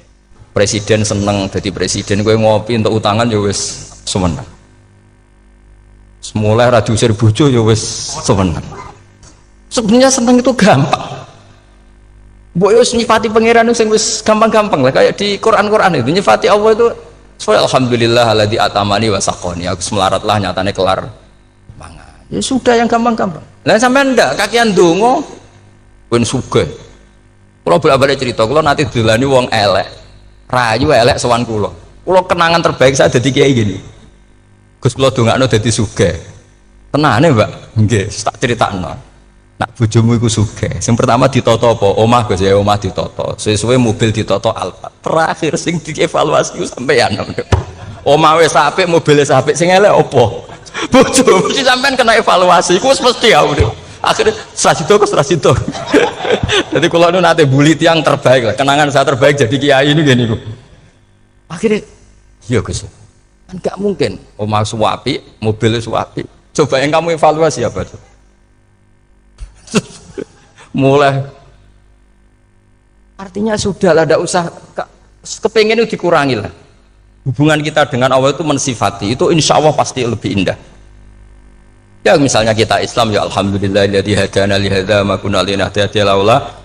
Presiden seneng jadi presiden, kowe ngopi untuk utangan ya wis semeneng. Semula ra diusir bojo ya wis seneng. Sebenarnya seneng itu gampang. Mbok yo nyifati pangeran sing wis gampang-gampang lah kayak di Quran itu nyifati Allah itu alhamdulillah alladzi atamani wa saqoni aku melaratlah nyatane kelar mangan. Ya sudah yang gampang-gampang. Lah sampean ndak kakian donga ben sugih. Kula bolak-balik cerita kula nanti dilani wong elek. Rayu elek sowan kula. Kula kenangan terbaik saya dadi kiai gini. Gus kula dongakno dadi sugih. Tenane, Mbak. Nggih, tak critakno. Nak bojomu iku sugih. Sing pertama ditoto apa? Omah Gus ya, omah ditoto. Suwe-suwe mobil ditoto Alphard. Terakhir sing dievaluasi sampeyan. Omah wis apik, mobil wis apik, sing elek apa? Bojomu mesti sampean kena evaluasi. Iku wis mesti ya. Akhirnya Srasito. Jadi kula nu nate bully tiyang terbaik lah. Kenangan saya terbaik jadi kiai ini gini kok. Akhirnya iya Gus. Kan gak mungkin omah suwapi, mobil suwapi. Coba yang kamu evaluasi apa tuh? Mulai artinya sudah lah, tidak usah kepengen itu dikurangi lah. Hubungan kita dengan Allah itu mensifati itu insya Allah pasti lebih indah. Ya misalnya kita Islam ya alhamdulillahilladzi hadana li hadza ma kunna linahtadiya laula.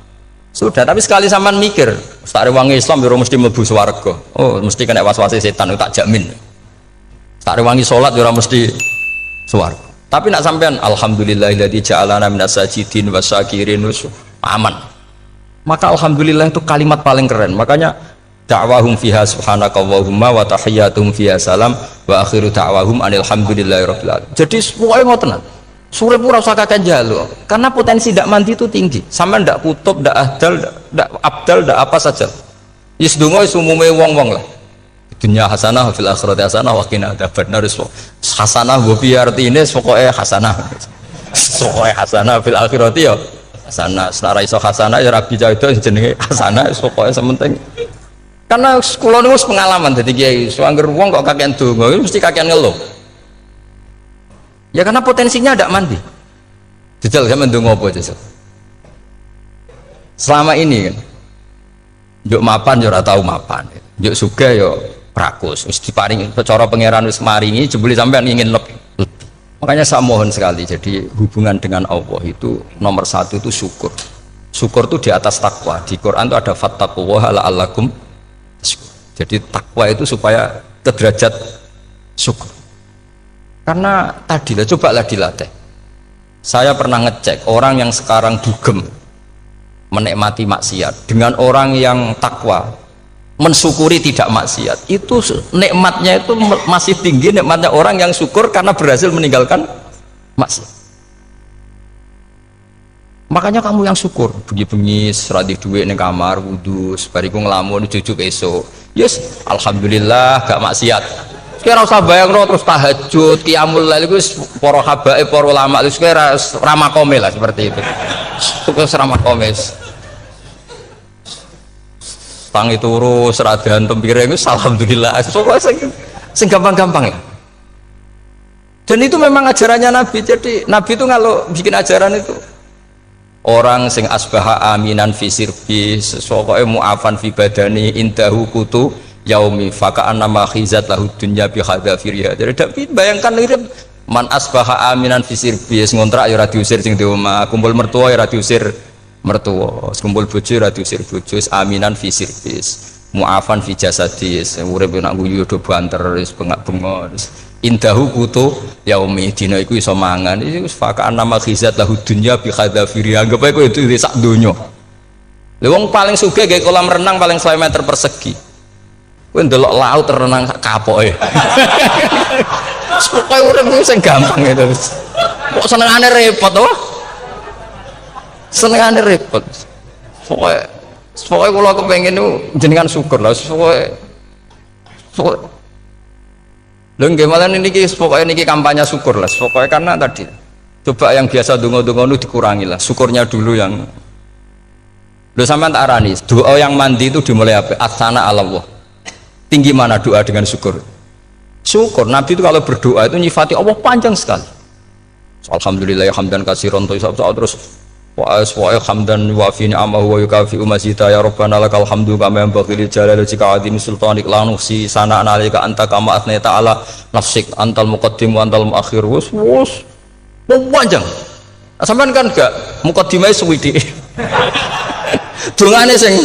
Sudah, tapi sekali sampean mikir, sak rewangi Islam yo mesti mlebu swarga. Oh, mesti kena was-wase setan tak jamin. Sak rewangi salat yo mesti swarga. Tapi nak sampean alhamdulillahilladzi ja'alana minas sajidin wasyakirin aman. Maka alhamdulillah itu kalimat paling keren. Makanya da'wahum fiha subhanakallahumma wa tahiyyatuhum fiha salam wa akhiru da'wahum alhamdulillahirabbil alamin. Jadi pokoke ngoten. Sore pura usah kakek jaluk karena potensi tidak mandi itu tinggi. Sampean ndak kutub, ndak ahdal, ndak abdal, ndak apa saja. Wis donga wis umume wong-wong lah. Dunya hasanah fil akhirati hasanah wa qina adzabannar. Hasanah go piye artine pokoke hasanah. Pokoke hasanah fil akhirati ya hasanah. Nek ra iso hasanah ya rabi itu jenenge hasanah pokoke sementing. Karena kula niku pengalaman dadi kiai, suangger wong kok kakean donga mesti kakean ngeluh. Ya karena potensinya ada mandi. Jajal sampean ndonga apa jajal? Selama ini kan njuk mapan yo ora tau mapan. Njuk sugih yo rakus. Wis diparingi cara pangeran wis maringi jebule sampean ingin lebih. Makanya saya mohon sekali, jadi hubungan dengan Allah itu nomor satu itu syukur. Syukur itu di atas takwa. Di Quran itu ada fattaqullaha la'allakum tashkurun. Jadi takwa itu supaya ke derajat syukur. Karena tadi lah, cobalah dilatih. Saya pernah ngecek orang yang sekarang dugem menikmati maksiat dengan orang yang takwa mensyukuri tidak maksiat, itu nikmatnya itu masih tinggi nikmatnya orang yang syukur karena berhasil meninggalkan maksiat. Makanya kamu yang syukur bengi-bengi seradih duit ning kamar wudu bariku ngelamun jujuk esok yes alhamdulillah gak maksiat. Kira usah bayangno terus tahajud, qiyamul lail iku para habaib, para ulama itu kira ramakome lah seperti itu. Terus ramakome. Tangi turu seradan tempiring itu alhamdulillah. Pokoknya sing gampang-gampang ya. Dan itu memang ajarannya Nabi. Jadi Nabi itu kalau bikin ajaran itu orang sing asbaha aminan fi sirbi, pokoknya mu'afan fi badani indahu kutu yaumi faka'an nama khizat lahu dunya bi hadafiriha. Jadi bayangkan ini man asbaha aminan fi sirbi ngontrak ya ora diusir sing di omah, kumpul mertua ya ora diusir mertua, kumpul bojo ora diusir bojo, aminan fi sirbi mu'afan fi jasadis urip nak guyu do banter wis bengak-bengok indahu kutu yaumi dina iku iso mangan iki faka'an nama khizat lahu dunya bi hadafiriha. Anggap ae kowe itu sak donya. Lha wong paling sugih gawe kolam renang paling 100 meter persegi. Kowe ndelok laut renang sak kapoke. Pokoke urip ku sing gampang itu. Kok senengane repot to? Senengane repot. Pokoke kula kepengin niku jenengan syukur lah. Pokoke lho nggih malah niki pokoke niki kampanye syukur lah. Pokoke karena tadi coba yang biasa donga-donga itu dikurangi lah. Syukurnya dulu yang lho sampean tak arani. Doa yang mandi itu dimulai apa? Asana Allah. Tinggi mana doa dengan syukur? Syukur. Nabi itu kalau berdoa itu nyifati Allah panjang sekali. Alhamdulillah hamdan katsiran terus wa hamdan wa fi ni'amahu wa yukafi mazida ya rabbana lakal hamdu kama yanbaghi li jalali wajhika azimi sultanik la nuhsi sana'an 'alaika anta kama athnayta 'ala nafsik antal muqaddim wa antal muakhir. Wus panjang. Sampean kan enggak muqaddimah suwidi. dongane sing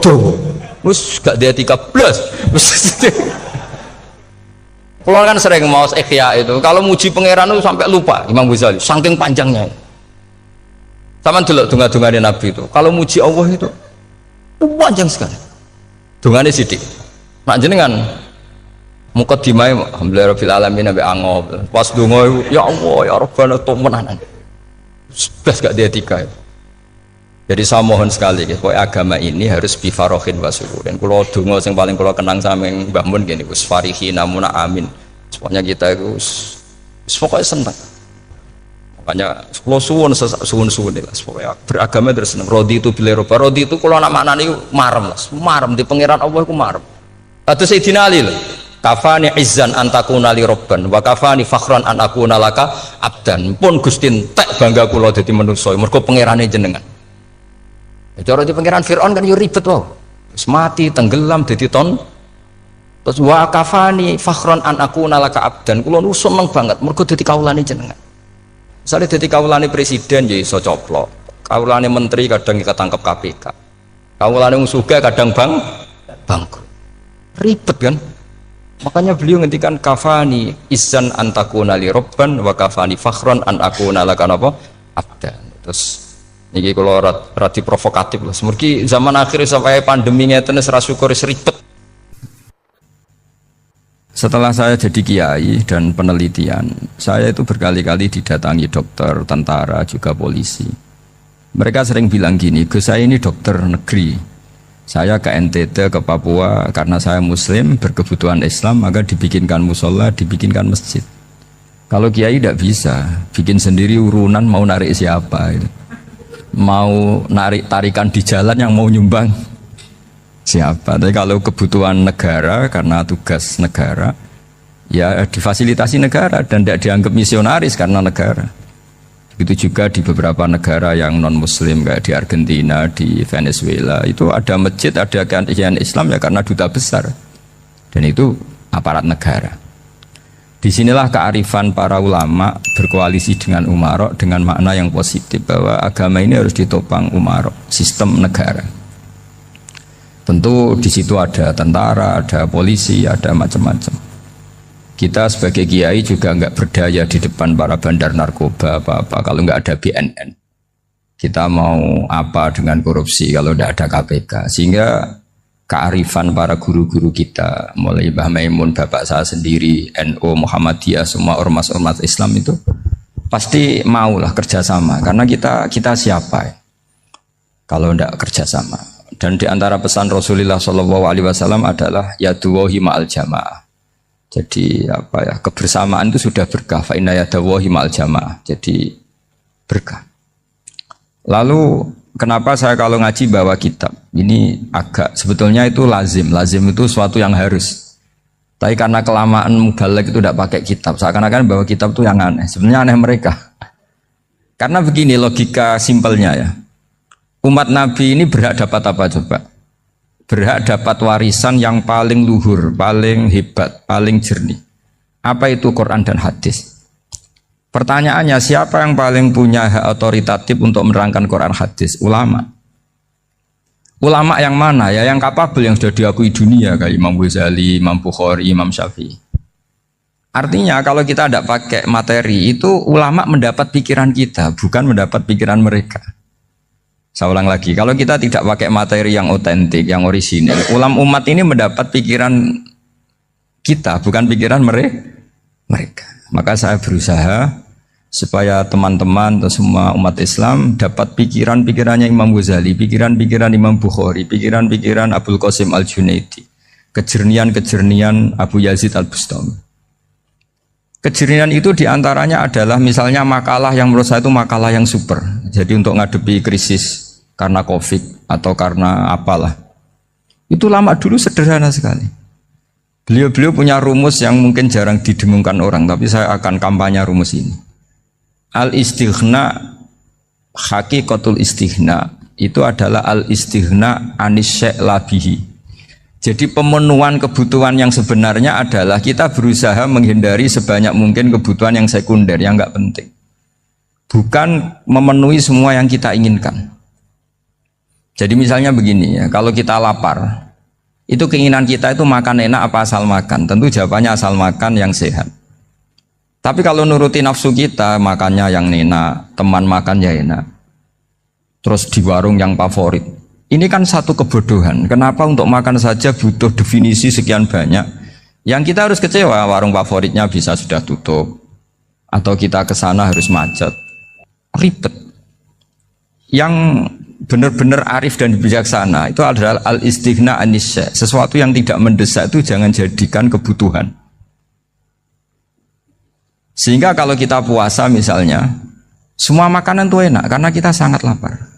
tuh wis gak dia 13 wis. Kalau kan sering mau ikhya itu kalau muji pangeran itu sampai lupa Imam Ghazali saking panjangnya. Sama dulu donga-dongane Nabi itu kalau muji Allah itu panjang sekali dongane sithik nak jenengan mukadimah alhamdulillah rabbil alamin sampai angob pas donga ya Allah ya Rabbana temenan blas gak dia 3 itu. Jadi saya mohon sekali bahwa agama ini harus bifarohin wasuhu dan kalau donga yang paling kalau kenang sama yang Mbah Mun gini Gus Farihi namuna amin semuanya kita itu pokoknya senang makanya kalau suwun lah pokoknya beragama terus senang rodi itu bila roba rodi itu kalau nak maknanya itu marem di pangeran Allah itu marem atau Sayyidina Ali lah kafani izzan antakuna li robban wa kafani fakhran an akuna laka abdan pun gustin tak bangga kula dadi manusa mergo pangerane jenengan. Cara di pangeran Fir'aun kan yo ribet wae. Wis mati tenggelam dadi ton. Terus wa kafani fakhran an akuna laka abdan kula nu seneng banget mergo dadi kawulane jenengan. Misale dadi kawulane presiden ya iso coplok. Kawulane menteri kadang ketangkep KPK. Kawulane wong sugih kadang bangkrut. Ribet kan? Makanya beliau ngendikan kafani izzan antakuna li robban wa kafani fakhran an akuna laka napa abdan. Terus niki kalau rati provokatif lah. Semergi zaman akhir sampai pandemi ngeten wis ra syukur ribet. Setelah saya jadi kiai dan penelitian, saya itu berkali-kali didatangi dokter, tentara, juga polisi. Mereka sering bilang gini, "Gus, saya ini dokter negeri. Saya ke NTT, ke Papua karena saya muslim, berkebutuhan Islam, maka dibikinkan musola, dibikinkan masjid. Kalau kiai tidak bisa, bikin sendiri urunan mau narik siapa itu. Mau narik tarikan di jalan yang mau nyumbang siapa. Tapi kalau kebutuhan negara karena tugas negara ya difasilitasi negara dan tidak dianggap misionaris karena negara. Begitu juga di beberapa negara yang non muslim kayak di Argentina, di Venezuela itu ada masjid, ada kajian Islam ya karena duta besar dan itu aparat negara. Disinilah kearifan para ulama berkoalisi dengan umarok dengan makna yang positif bahwa agama ini harus ditopang umarok, sistem negara. Tentu di situ ada tentara, ada polisi, ada macam-macam. Kita sebagai kiai juga nggak berdaya di depan para bandar narkoba apa-apa kalau nggak ada BNN. Kita mau apa dengan korupsi kalau tidak ada KPK? Sehingga kearifan para guru-guru kita, mulai Mbah Maimun, bapak saya sendiri, NU, Muhammadiyah, semua ormas-ormas Islam itu pasti maulah kerjasama. Karena kita siapa ya? Kalau tidak kerjasama. Dan di antara pesan Rasulullah SAW adalah yaduwahi ma'al jamaah. Jadi apa ya, kebersamaan itu sudah berkah. Fa inna yadawahi ma'al jamaah. Jadi berkah. Lalu kenapa saya kalau ngaji bawa kitab? Ini agak sebetulnya itu lazim. Lazim itu suatu yang harus. Tapi karena kelamaan mubalek itu tidak pakai kitab. Seakan-akan bawa kitab itu yang aneh. Sebenarnya aneh mereka. Karena begini logika simpelnya ya. Umat Nabi ini berhak dapat apa coba? Berhak dapat warisan yang paling luhur, paling hebat, paling jernih. Apa itu Quran dan hadis? Pertanyaannya, siapa yang paling punya hak otoritatif untuk menerangkan Quran hadis? Ulama. Ulama yang mana? Ya yang kapabel, yang sudah diakui dunia kayak Imam Ghazali, Imam Bukhari, Imam Syafi'i. Artinya kalau kita tidak pakai materi itu ulama mendapat pikiran kita, bukan mendapat pikiran mereka. Saya ulang lagi, kalau kita tidak pakai materi yang otentik, yang orisinil, umat ini mendapat pikiran kita, bukan pikiran mereka. Maka saya berusaha supaya teman-teman atau semua umat Islam dapat pikiran-pikirannya Imam Ghazali, pikiran-pikiran Imam Bukhari, pikiran-pikiran Abdul Qasim Al-Junaidi, kejernian-kejernian Abu Yazid Al-Bustami. Kejernian itu diantaranya adalah misalnya makalah yang menurut saya itu makalah yang super. Jadi untuk ngadepi krisis karena COVID atau karena apalah. Itu lama dulu sederhana sekali. Beliau-beliau punya rumus yang mungkin jarang didengungkan orang, tapi saya akan kampanye rumus ini. Al-istighna, hakikatul istighna, itu adalah al-istighna anis syai' labihi. Jadi pemenuhan kebutuhan yang sebenarnya adalah kita berusaha menghindari sebanyak mungkin kebutuhan yang sekunder, yang enggak penting. Bukan memenuhi semua yang kita inginkan. Jadi misalnya begini ya, kalau kita lapar, itu keinginan kita itu makan enak apa asal makan? Tentu jawabannya asal makan yang sehat. Tapi kalau nuruti nafsu kita, makannya yang enak, teman makan ya enak, terus di warung yang favorit. Ini kan satu kebodohan. Kenapa untuk makan saja butuh definisi sekian banyak? Yang kita harus kecewa, warung favoritnya bisa sudah tutup, atau kita ke sana harus macet, ribet. Yang benar-benar arif dan bijaksana itu adalah al-istighna anisya. Sesuatu yang tidak mendesak itu jangan jadikan kebutuhan. Sehingga kalau kita puasa misalnya, semua makanan itu enak karena kita sangat lapar.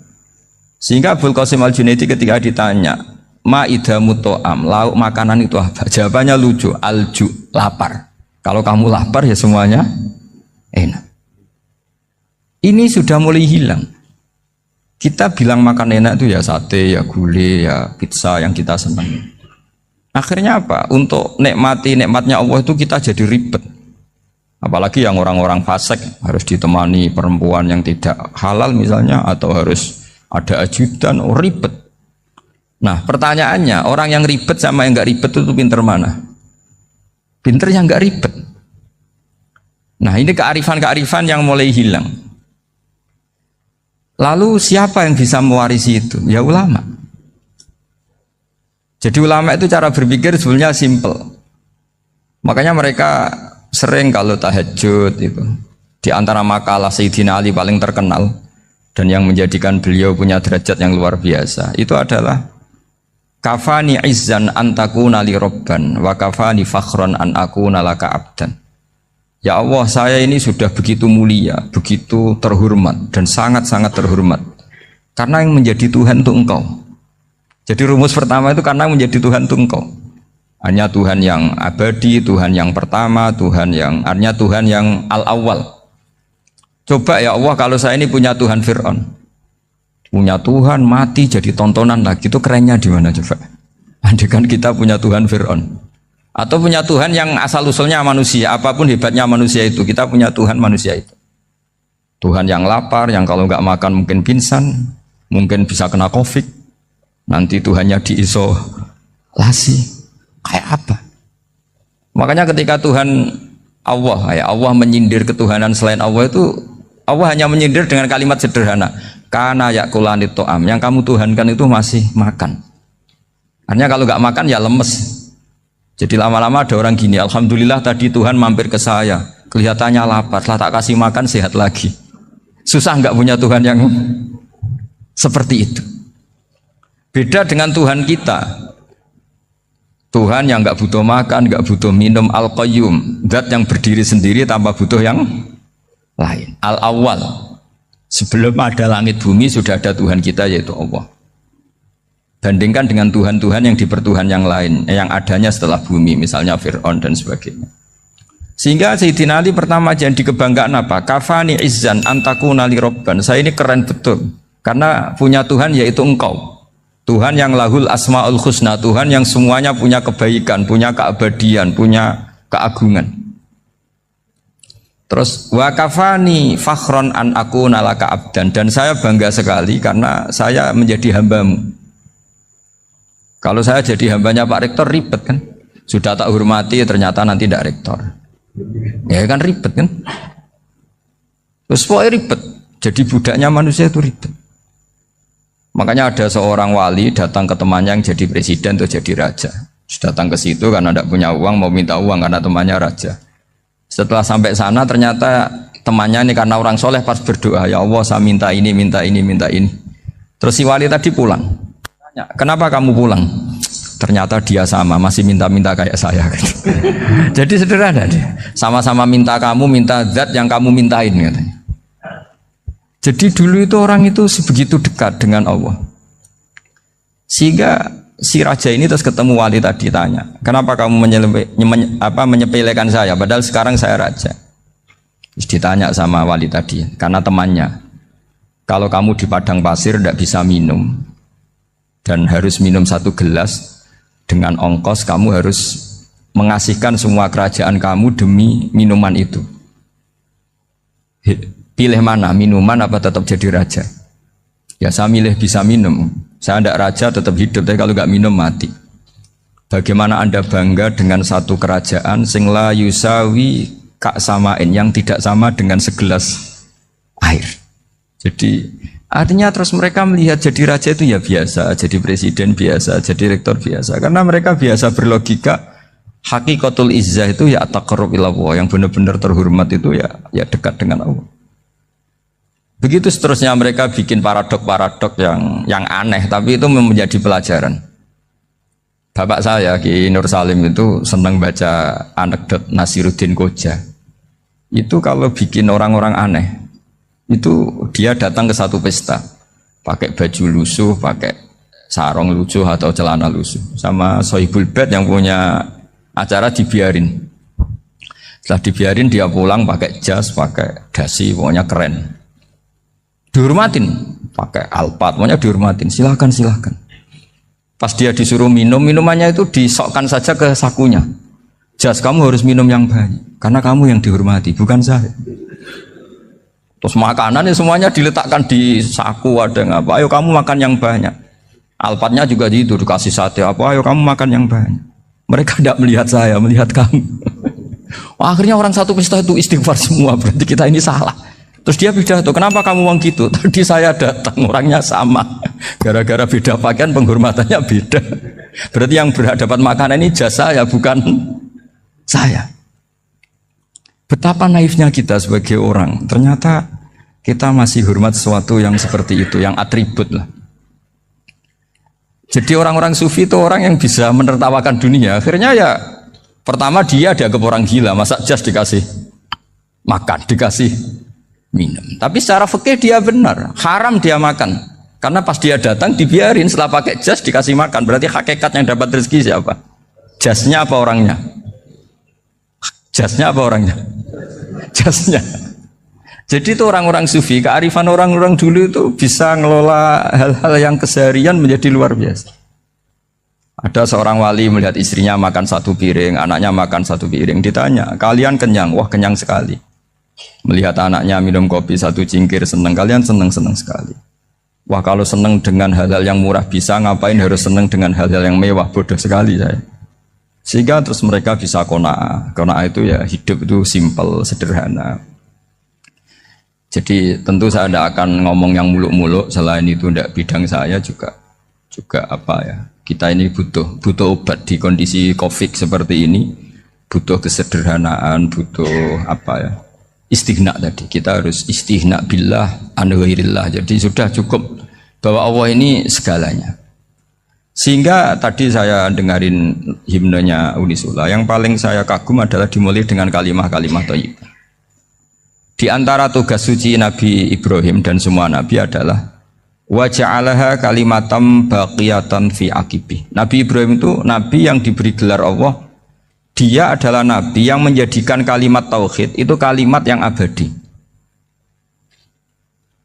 Sehingga Abul Qasim Al-Junaidi ketika ditanya, ma'idamu to'am, lauk makanan itu apa? Jawabannya lucu, alju, lapar. Kalau kamu lapar ya semuanya enak. Ini sudah mulai hilang. Kita bilang makan enak itu ya sate, ya gulai, ya pizza yang kita senang. Akhirnya apa? Untuk nikmati nikmatnya Allah itu kita jadi ribet. Apalagi yang orang-orang fasik harus ditemani perempuan yang tidak halal misalnya, atau harus ada ajudan, ribet. Nah pertanyaannya, orang yang ribet sama yang nggak ribet itu pinter mana? Pinter yang nggak ribet. Nah ini kearifan-kearifan yang mulai hilang. Lalu siapa yang bisa mewarisi itu? Ya ulama. Jadi ulama itu cara berpikir sebenarnya simple. Makanya mereka sering kalau tahajud itu, di antara makalah Sayyidina Ali paling terkenal dan yang menjadikan beliau punya derajat yang luar biasa itu adalah kafani izzan antakuna li robban wa kafani fakhron an akuna laka abdan. Ya Allah, saya ini sudah begitu mulia, begitu terhormat dan sangat-sangat terhormat karena yang menjadi Tuhan itu Engkau. Jadi rumus pertama itu karena menjadi Tuhan itu Engkau. Hanya Tuhan yang abadi, Tuhan yang pertama, hanya Tuhan yang al-awwal. Coba ya Allah, kalau saya ini punya Tuhan Fir'aun, punya Tuhan mati jadi tontonan lagi, itu kerennya di mana coba? Andaikan kita punya Tuhan Fir'aun, atau punya Tuhan yang asal usulnya manusia, apapun hebatnya manusia itu, kita punya Tuhan manusia itu. Tuhan yang lapar, yang kalau nggak makan mungkin pingsan, mungkin bisa kena COVID, nanti Tuhannya diisolasi. Kayak apa? Makanya ketika Tuhan Allah menyindir ketuhanan selain Allah itu, Allah hanya menyindir dengan kalimat sederhana, kana yakulanit to'am, yang kamu tuhankan itu masih makan. Artinya kalau nggak makan ya lemes. Jadi lama-lama ada orang gini, alhamdulillah tadi Tuhan mampir ke saya, kelihatannya lapar, setelah tak kasih makan sehat lagi. Susah nggak punya Tuhan yang seperti itu. Beda dengan Tuhan kita. Tuhan yang nggak butuh makan, nggak butuh minum, al-qayyum, zat yang berdiri sendiri tanpa butuh yang lain. Al-awwal, sebelum ada langit bumi sudah ada Tuhan kita yaitu Allah. Bandingkan dengan Tuhan-Tuhan yang dipertuhan yang lain, yang adanya setelah bumi, misalnya Fir'aun dan sebagainya. Sehingga Sayyidina Ali pertama jadi kebanggaan apa? Kafani izzan antakuna li robban. Saya ini keren betul karena punya Tuhan yaitu Engkau. Tuhan yang lahul asmaul husna, Tuhan yang semuanya punya kebaikan, punya keabadian, punya keagungan. Terus wa kafani fakhron an akuna laka abdan, dan saya bangga sekali karena saya menjadi hambamu. Kalau saya jadi hambanya Pak Rektor ribet kan? Sudah tak hormati ternyata nanti tidak rektor. Ya kan ribet kan? Terus pokoknya ribet. Jadi budaknya manusia itu ribet. Makanya ada seorang wali datang ke temannya yang jadi presiden atau jadi raja. Datang ke situ karena tidak punya uang, mau minta uang karena temannya raja. Setelah sampai sana ternyata temannya ini karena orang soleh pas berdoa, ya Allah saya minta ini, minta ini, minta ini. Terus si wali tadi pulang. Tanya, kenapa kamu pulang? Ternyata dia sama, masih minta-minta kayak saya. Jadi sederhana dia. Sama-sama minta kamu, minta zat yang kamu mintain katanya. Jadi dulu itu orang itu sebegitu dekat dengan Allah. Sehingga si raja ini terus ketemu wali tadi tanya, kenapa kamu menyepelekan saya padahal sekarang saya raja? Terus ditanya sama wali tadi, karena temannya, kalau kamu di padang pasir tidak bisa minum dan harus minum 1 gelas, dengan ongkos kamu harus mengasihkan semua kerajaan kamu demi minuman itu. Pilih mana, minuman apa tetap jadi raja? Ya saya milih bisa minum. Saya tidak raja tetap hidup, tapi kalau nggak minum mati. Bagaimana Anda bangga dengan satu kerajaan sing la yusawi kak samain, yang tidak sama dengan segelas air. Jadi artinya terus mereka melihat jadi raja itu ya biasa, jadi presiden biasa, jadi rektor biasa. Karena mereka biasa berlogika hakikatul izzah itu ya taqarrub ila Allah, yang benar-benar terhormat itu ya dekat dengan Allah. Begitu seterusnya mereka bikin paradok-paradok yang aneh, tapi itu menjadi pelajaran. Bapak saya Ki Nur Salim itu senang baca anekdot Nasiruddin Koja. Itu kalau bikin orang-orang aneh, itu dia datang ke satu pesta, pakai baju lusuh, pakai sarung lusuh atau celana lusuh, sama Sohibul Bait yang punya acara dibiarin. Setelah dibiarin dia pulang pakai jas, pakai dasi, pokoknya keren. Dihormatin, pakai alpat, pokoknya dihormatin. Silakan. Pas dia disuruh minum, minumannya itu disokkan saja ke sakunya. Jas, kamu harus minum yang banyak, karena kamu yang dihormati, bukan saya. Terus makanan semuanya diletakkan di saku, ada yang apa? Ayo kamu makan yang banyak. Alpatnya juga gitu, dikasih sate apa? Ayo kamu makan yang banyak. Mereka tidak melihat saya, melihat kamu. Akhirnya orang satu pesta itu istighfar semua, berarti kita ini salah. Terus dia pidato, kenapa kamu uang gitu? Tadi saya datang, orangnya sama. Gara-gara beda pakaian, penghormatannya beda. Berarti yang berhak dapat makanan ini jasa ya, bukan saya. Betapa naifnya kita sebagai orang. Ternyata kita masih hormat sesuatu yang seperti itu, yang atribut lah. Jadi orang-orang sufi itu orang yang bisa menertawakan dunia. Akhirnya ya, pertama dia dianggap orang gila, masa jas dikasih makan, dikasih minum. Tapi secara fikih dia benar, haram dia makan. Karena pas dia datang dibiarin, setelah pakai jas dikasih makan. Berarti hakikat yang dapat rezeki siapa? Jasnya apa orangnya? Jasnya apa orangnya? Jasnya. Jadi itu orang-orang sufi, kearifan orang-orang dulu itu bisa ngelola hal-hal yang keseharian menjadi luar biasa. Ada seorang wali melihat istrinya makan satu piring, anaknya makan satu piring. Ditanya, kalian kenyang? Wah, kenyang sekali. Melihat anaknya minum kopi satu cingkir, senang. Kalian senang sekali. Wah, kalau senang dengan hal-hal yang murah bisa, ngapain harus senang dengan hal-hal yang mewah? Bodoh sekali saya. Sehingga terus mereka bisa qanaah. Qanaah itu ya hidup itu simple, sederhana. Jadi tentu saya tidak akan ngomong yang muluk-muluk, selain itu tidak bidang saya juga apa ya. Kita ini butuh obat di kondisi Covid seperti ini, butuh kesederhanaan, butuh apa ya? Istighna tadi. Kita harus istighna billah an ghairillah. Jadi sudah cukup bahwa Allah ini segalanya. Sehingga tadi saya dengarin himnenya Unisula, yang paling saya kagum adalah dimulai dengan kalimat-kalimat thayyibah. Di antara tugas suci Nabi Ibrahim dan semua nabi adalah wa ja'alaha kalimatam baqiyatan fi aqibi. Nabi Ibrahim itu nabi yang diberi gelar Allah. Dia adalah nabi yang menjadikan kalimat tauhid itu kalimat yang abadi.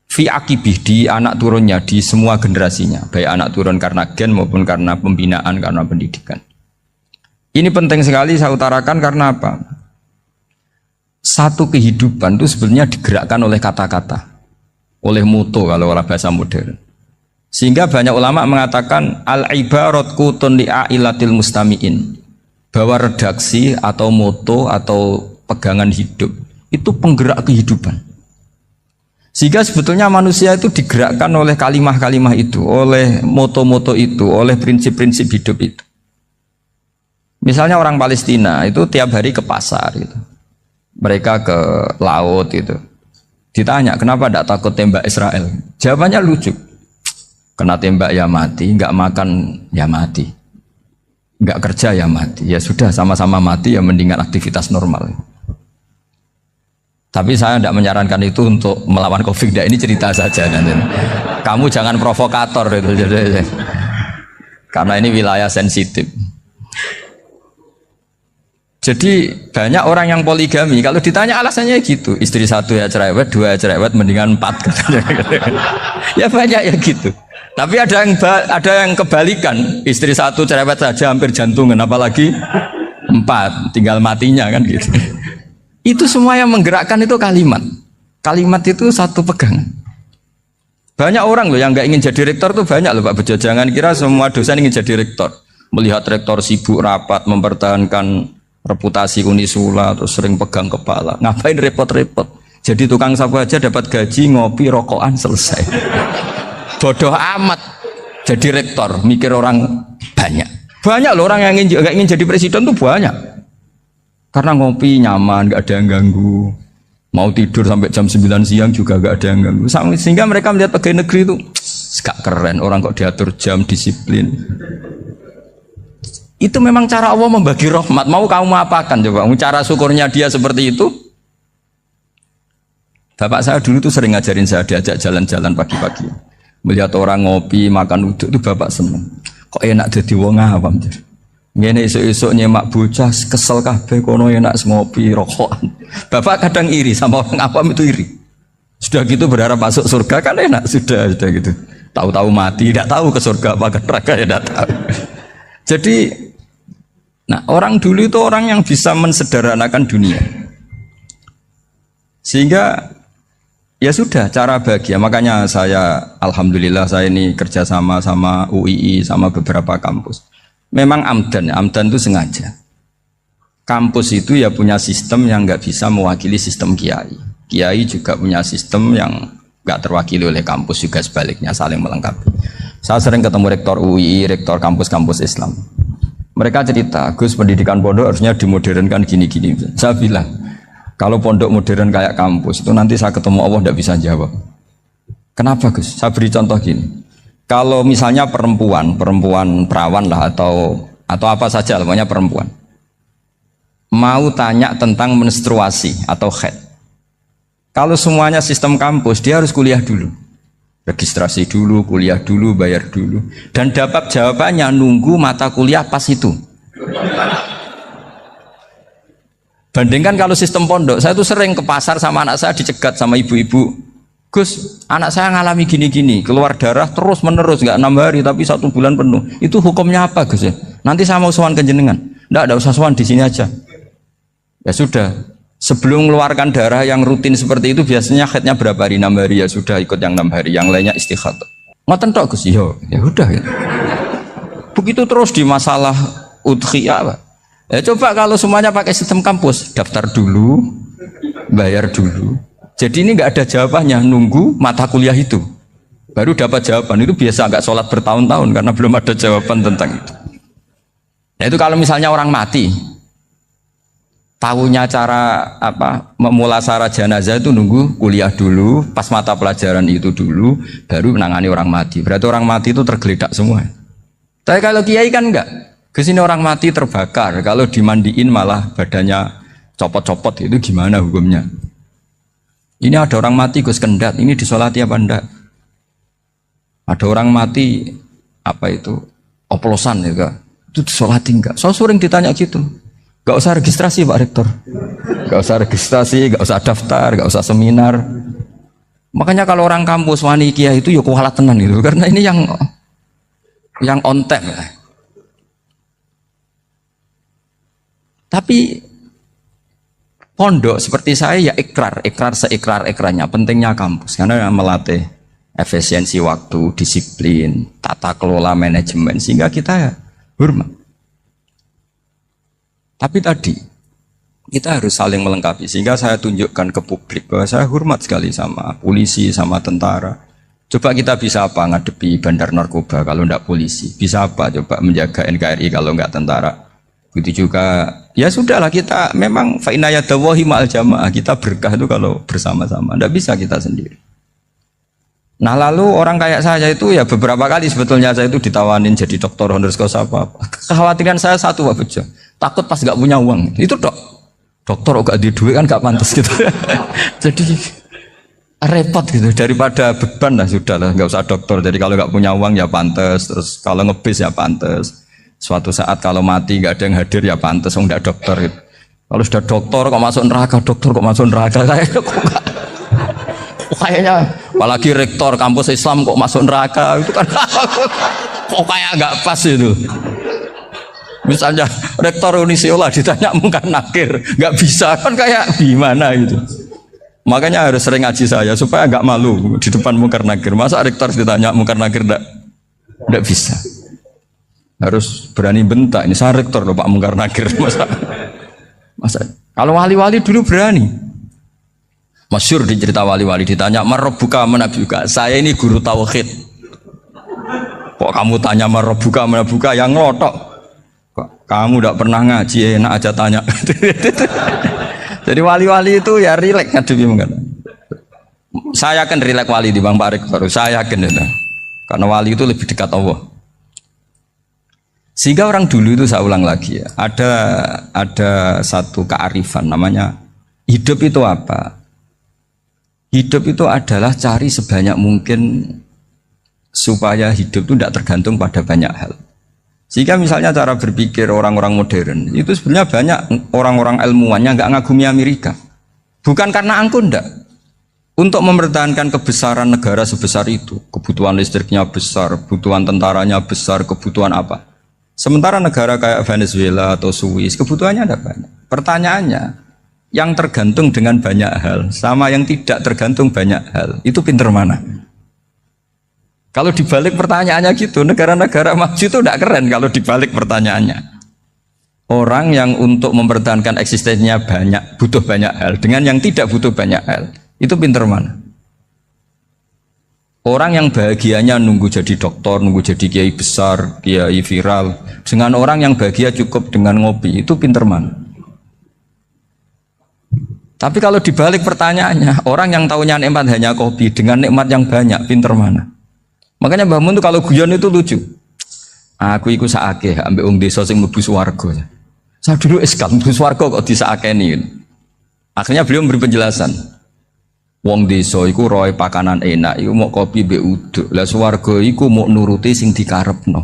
Fi aqibi, di anak turunnya, di semua generasinya, baik anak turun karena gen maupun karena pembinaan, karena pendidikan. Ini penting sekali saya utarakan karena apa? Satu kehidupan itu sebenarnya digerakkan oleh kata-kata, oleh moto kalau orang bahasa modern. Sehingga banyak ulama mengatakan al-ibarat qutun li'ailatil mustami'in, bahwa redaksi atau moto atau pegangan hidup itu penggerak kehidupan. Sehingga sebetulnya manusia itu digerakkan oleh kalimah-kalimah itu, oleh moto-moto itu, oleh prinsip-prinsip hidup itu. Misalnya orang Palestina itu tiap hari ke pasar gitu. Mereka ke laut itu. Ditanya, kenapa tidak takut tembak Israel? Jawabannya lucu. Kena tembak ya mati, nggak makan ya mati, nggak kerja ya mati. Ya sudah, sama-sama mati ya, mendingan aktivitas normal. Tapi saya tidak menyarankan itu untuk melawan Covid. Ini cerita saja nanti. Kamu jangan provokator itu. Karena ini wilayah sensitif. Jadi banyak orang yang poligami, kalau ditanya alasannya gitu, istri satu ya cerewet, dua ya cerewet, mendingan 4 katanya. Ya banyak ya gitu. Tapi ada yang kebalikan, istri satu cerewet saja hampir jantungan, apalagi 4, tinggal matinya kan gitu. Itu semua yang menggerakkan itu kalimat. Kalimat itu satu pegangan. Banyak orang loh yang nggak ingin jadi rektor tuh banyak loh Pak Bejo. Jangan kira semua dosen ingin jadi rektor. Melihat rektor sibuk rapat mempertahankan reputasi Unisula terus sering pegang kepala. Ngapain repot-repot? Jadi tukang sapu aja dapat gaji, ngopi, rokokan, selesai. Bodoh amat jadi rektor, mikir orang banyak. Banyak loh orang yang nggak ingin jadi presiden tuh banyak. Karena ngopi nyaman, nggak ada yang ganggu. Mau tidur sampai jam 9 siang juga gak ada yang ganggu. Sehingga mereka melihat pegawai negeri itu gak keren, orang kok diatur jam, disiplin. Itu memang cara Allah membagi rahmat. Mau kamu apakan coba? Cara syukurnya dia seperti itu. Bapak saya dulu tuh sering ngajarin saya, diajak jalan-jalan pagi-pagi. Melihat orang ngopi, makan uduk itu bapak seneng. Kok enak jadi wong awam. Ngene esuk-esuk nyemak bocah kesel kabeh kono enak ngopi rokokan. Bapak kadang iri sama orang awam itu iri. Sudah gitu berharap masuk surga kan enak sudah gitu. Tahu-tahu mati, tidak tahu ke surga apa ke neraka ya tidak tahu. Jadi nah orang dulu itu orang yang bisa mensederhanakan dunia. Sehingga ya sudah cara bahagia. Makanya saya alhamdulillah saya ini kerjasama sama UII sama beberapa kampus. Memang amdan itu sengaja. Kampus itu ya punya sistem yang nggak bisa mewakili sistem kiai. Kiai juga punya sistem yang nggak terwakili oleh kampus juga sebaliknya saling melengkapi. Saya sering ketemu rektor UI, rektor kampus-kampus Islam. Mereka cerita, Gus pendidikan pondok harusnya dimodernkan gini-gini. Saya bilang, kalau pondok modern kayak kampus itu nanti saya ketemu Allah nggak bisa jawab. Kenapa Gus? Saya beri contoh gini. Kalau misalnya perempuan perawan lah atau apa saja namanya perempuan mau tanya tentang menstruasi atau haid, kalau semuanya sistem kampus dia harus kuliah dulu, registrasi dulu, kuliah dulu, bayar dulu, dan dapat jawabannya nunggu mata kuliah pas itu. Bandingkan kalau sistem pondok, saya tuh sering ke pasar sama anak saya dicegat sama ibu-ibu. Gus, anak saya ngalami gini-gini, keluar darah terus menerus, nggak 6 hari tapi 1 bulan penuh. Itu hukumnya apa Gus ya? Nanti saya mau sowan ke jenengan. Nggak usah sowan di sini aja. Ya sudah, sebelum mengeluarkan darah yang rutin seperti itu biasanya haidnya berapa hari? 6 hari ya sudah ikut yang 6 hari, yang lainnya istighatsah. Ngoten tok Gus, ya udah ya. Begitu terus di masalah udhiyah Pak. Ya coba kalau semuanya pakai sistem kampus, daftar dulu, bayar dulu. Jadi ini nggak ada jawabannya, nunggu mata kuliah itu baru dapat jawaban. Itu biasa nggak sholat bertahun-tahun karena belum ada jawaban tentang itu. Nah itu kalau misalnya orang mati, tahunya cara apa memulasara jenazah itu nunggu kuliah dulu, pas mata pelajaran itu dulu, baru menangani orang mati. Berarti orang mati itu tergeledak semua. Tapi kalau kiai kan enggak. Kesini orang mati terbakar, kalau dimandiin malah badannya copot-copot, itu gimana hukumnya? Ini ada orang mati Gus Kendat, ini disolati apa enggak? Ada orang mati apa itu oplosan ya, itu disolati enggak? So sering ditanya gitu. Gak usah registrasi Pak Rektor, gak usah registrasi, gak usah daftar, gak usah seminar. Makanya kalau orang kampus wani kiai itu ya kualat tenan gitu, karena ini yang on time. Tapi pondok seperti saya ya ikrar seikrar-ikrarnya pentingnya kampus karena melatih efisiensi waktu, disiplin, tata kelola manajemen sehingga kita ya hormat. Tapi tadi kita harus saling melengkapi sehingga saya tunjukkan ke publik bahwa saya hormat sekali sama polisi, sama tentara. Coba kita bisa apa ngadepi bandar narkoba kalau enggak polisi? Bisa apa coba menjaga NKRI kalau enggak tentara? Begitu juga ya sudahlah kita memang fa inna yadallahi ma'al jamaah, kita berkah itu kalau bersama-sama, tidak bisa kita sendiri. Nah lalu orang kayak saya itu ya beberapa kali sebetulnya saya itu ditawanin jadi doktor honoris causa apa. Kekhawatiran saya satu Pak Bejo, takut pas nggak punya uang itu dokter gak di duit kan gak pantas gitu. Jadi repot gitu, daripada beban lah sudah lah nggak usah dokter. Jadi kalau nggak punya uang ya pantas, terus kalau ngebis ya pantas. Suatu saat kalau mati nggak ada yang hadir ya pantas, nggak dokter gitu. Kalau sudah dokter kok masuk neraka, kayaknya apalagi rektor kampus Islam kok masuk neraka itu kan kok kayak nggak pas itu. Misalnya rektor Unisula ditanya mungkin nakir, nggak bisa kan kayak gimana gitu. Makanya harus sering ngaji saya supaya nggak malu di depan Munkar Nakir. Masa rektor ditanya Munkar Nakir enggak bisa. Harus berani bentak. Ini saya rektor loh Pak Munkar Nakir. Masa kalau wali-wali dulu berani. Masyhur di cerita wali-wali ditanya marabbuka manabuka. Saya ini guru tauhid. Kok kamu tanya marabbuka manabuka yang ngelotok? Kok kamu tidak pernah ngaji enak aja tanya. Jadi wali-wali itu ya rileks ngadepi mungkin. Saya yakin rileks wali di Bang Pak Rektor. Saya yakin itu. Karena wali itu lebih dekat Allah. Sehingga orang dulu itu saya ulang lagi ya, ada satu kearifan namanya hidup itu apa? Hidup itu adalah cari sebanyak mungkin supaya hidup itu tidak tergantung pada banyak hal. Sehingga misalnya cara berpikir orang-orang modern itu sebenarnya banyak orang-orang ilmuwannya nggak ngagumi Amerika. Bukan karena angkuh ndak. Untuk mempertahankan kebesaran negara sebesar itu, kebutuhan listriknya besar, kebutuhan tentaranya besar, kebutuhan apa? Sementara negara kayak Venezuela atau Swiss kebutuhannya ada banyak. Pertanyaannya, yang tergantung dengan banyak hal sama yang tidak tergantung banyak hal, itu pinter mana? Kalau dibalik pertanyaannya gitu, negara-negara maju itu tidak keren kalau dibalik pertanyaannya. Orang yang untuk mempertahankan eksistensinya banyak, butuh banyak hal, dengan yang tidak butuh banyak hal, itu pinter mana? Orang yang bahagianya nunggu jadi dokter, nunggu jadi kiai besar, kiai viral, dengan orang yang bahagia cukup dengan ngopi, itu pinter mana? Tapi kalau dibalik pertanyaannya, orang yang tahunya nikmat hanya kopi, dengan nikmat yang banyak, pinter mana? Makanya Mbah Mun itu kalau guyon itu lucu. Aku ikut saake, ambek wong desa sing mlebu swarga. Saya dulu eskal mlebu swarga kok disakeni. Akhirnya beliau memberi penjelasan. Wong desa iku roe pakanan enak, iku mau kopi mbek uduk. Lah swarga iku mau nuruti sing dikarepno.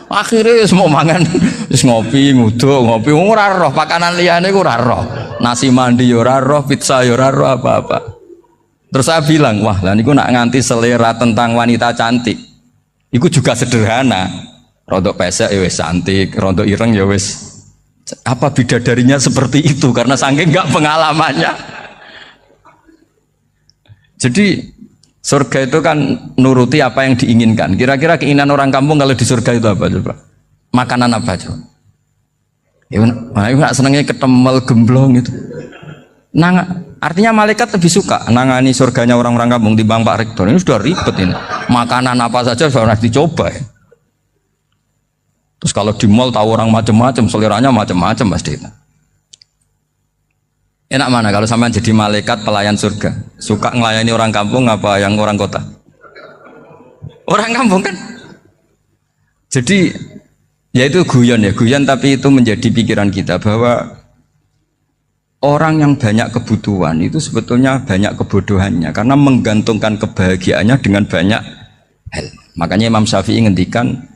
Akhirnya wis mau mangan, wis ngopi, nguduk, ngopi ora roh pakanan liyane ku ora roh. Nasi mandi ya ora roh, pizza ya ora roh apa-apa. Terus saya bilang, wah lah niku nak nganti selera tentang wanita cantik. Iku juga sederhana. Rodok pesek ya wis cantik, rodok ireng ya wis. Apa bidadarinya seperti itu karena saking enggak pengalamannya. Jadi surga itu kan nuruti apa yang diinginkan. Kira-kira keinginan orang kampung kalau di surga itu apa coba? Makanan apa coba? Ya nak senengnya ketemel gemblong itu. Artinya malaikat lebih suka nangani surganya orang-orang kampung di Bang Pak Rektor. Ini sudah ribet ini. Makanan apa saja sudah dicoba ya. Terus kalau di mall tahu orang macam-macam, seleranya macam-macam pasti itu. Enak mana kalau sampean jadi malaikat pelayan surga? Suka ngelayani orang kampung apa yang orang kota? Orang kampung kan? Jadi ya itu guyon ya, guyon tapi itu menjadi pikiran kita bahwa orang yang banyak kebutuhan itu sebetulnya banyak kebodohannya karena menggantungkan kebahagiaannya dengan banyak hal. Makanya Imam Syafi'i ngendikan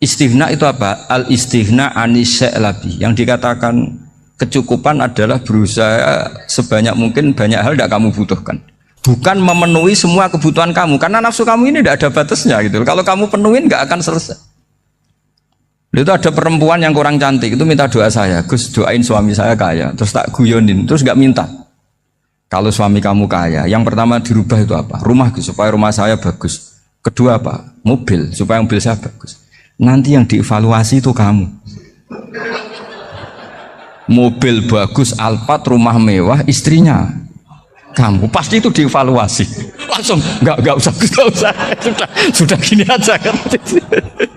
istighna itu apa? Al-istighna anisya'i. Yang dikatakan kecukupan adalah berusaha sebanyak mungkin banyak hal tidak kamu butuhkan. Bukan memenuhi semua kebutuhan kamu karena nafsu kamu ini tidak ada batasnya gitu. Kalau kamu penuhin nggak akan selesai. Itu ada perempuan yang kurang cantik itu minta doa saya, Gus doain suami saya kaya. Terus tak guyonin, terus nggak minta. Kalau suami kamu kaya, yang pertama dirubah itu apa? Rumah Gus, supaya rumah saya bagus. Kedua apa? Mobil, supaya mobil saya bagus. Nanti yang dievaluasi itu kamu. Mobil bagus, Alphard, rumah mewah, istrinya kamu. Pasti itu dievaluasi. Langsung nggak usah, sudah gini aja kan.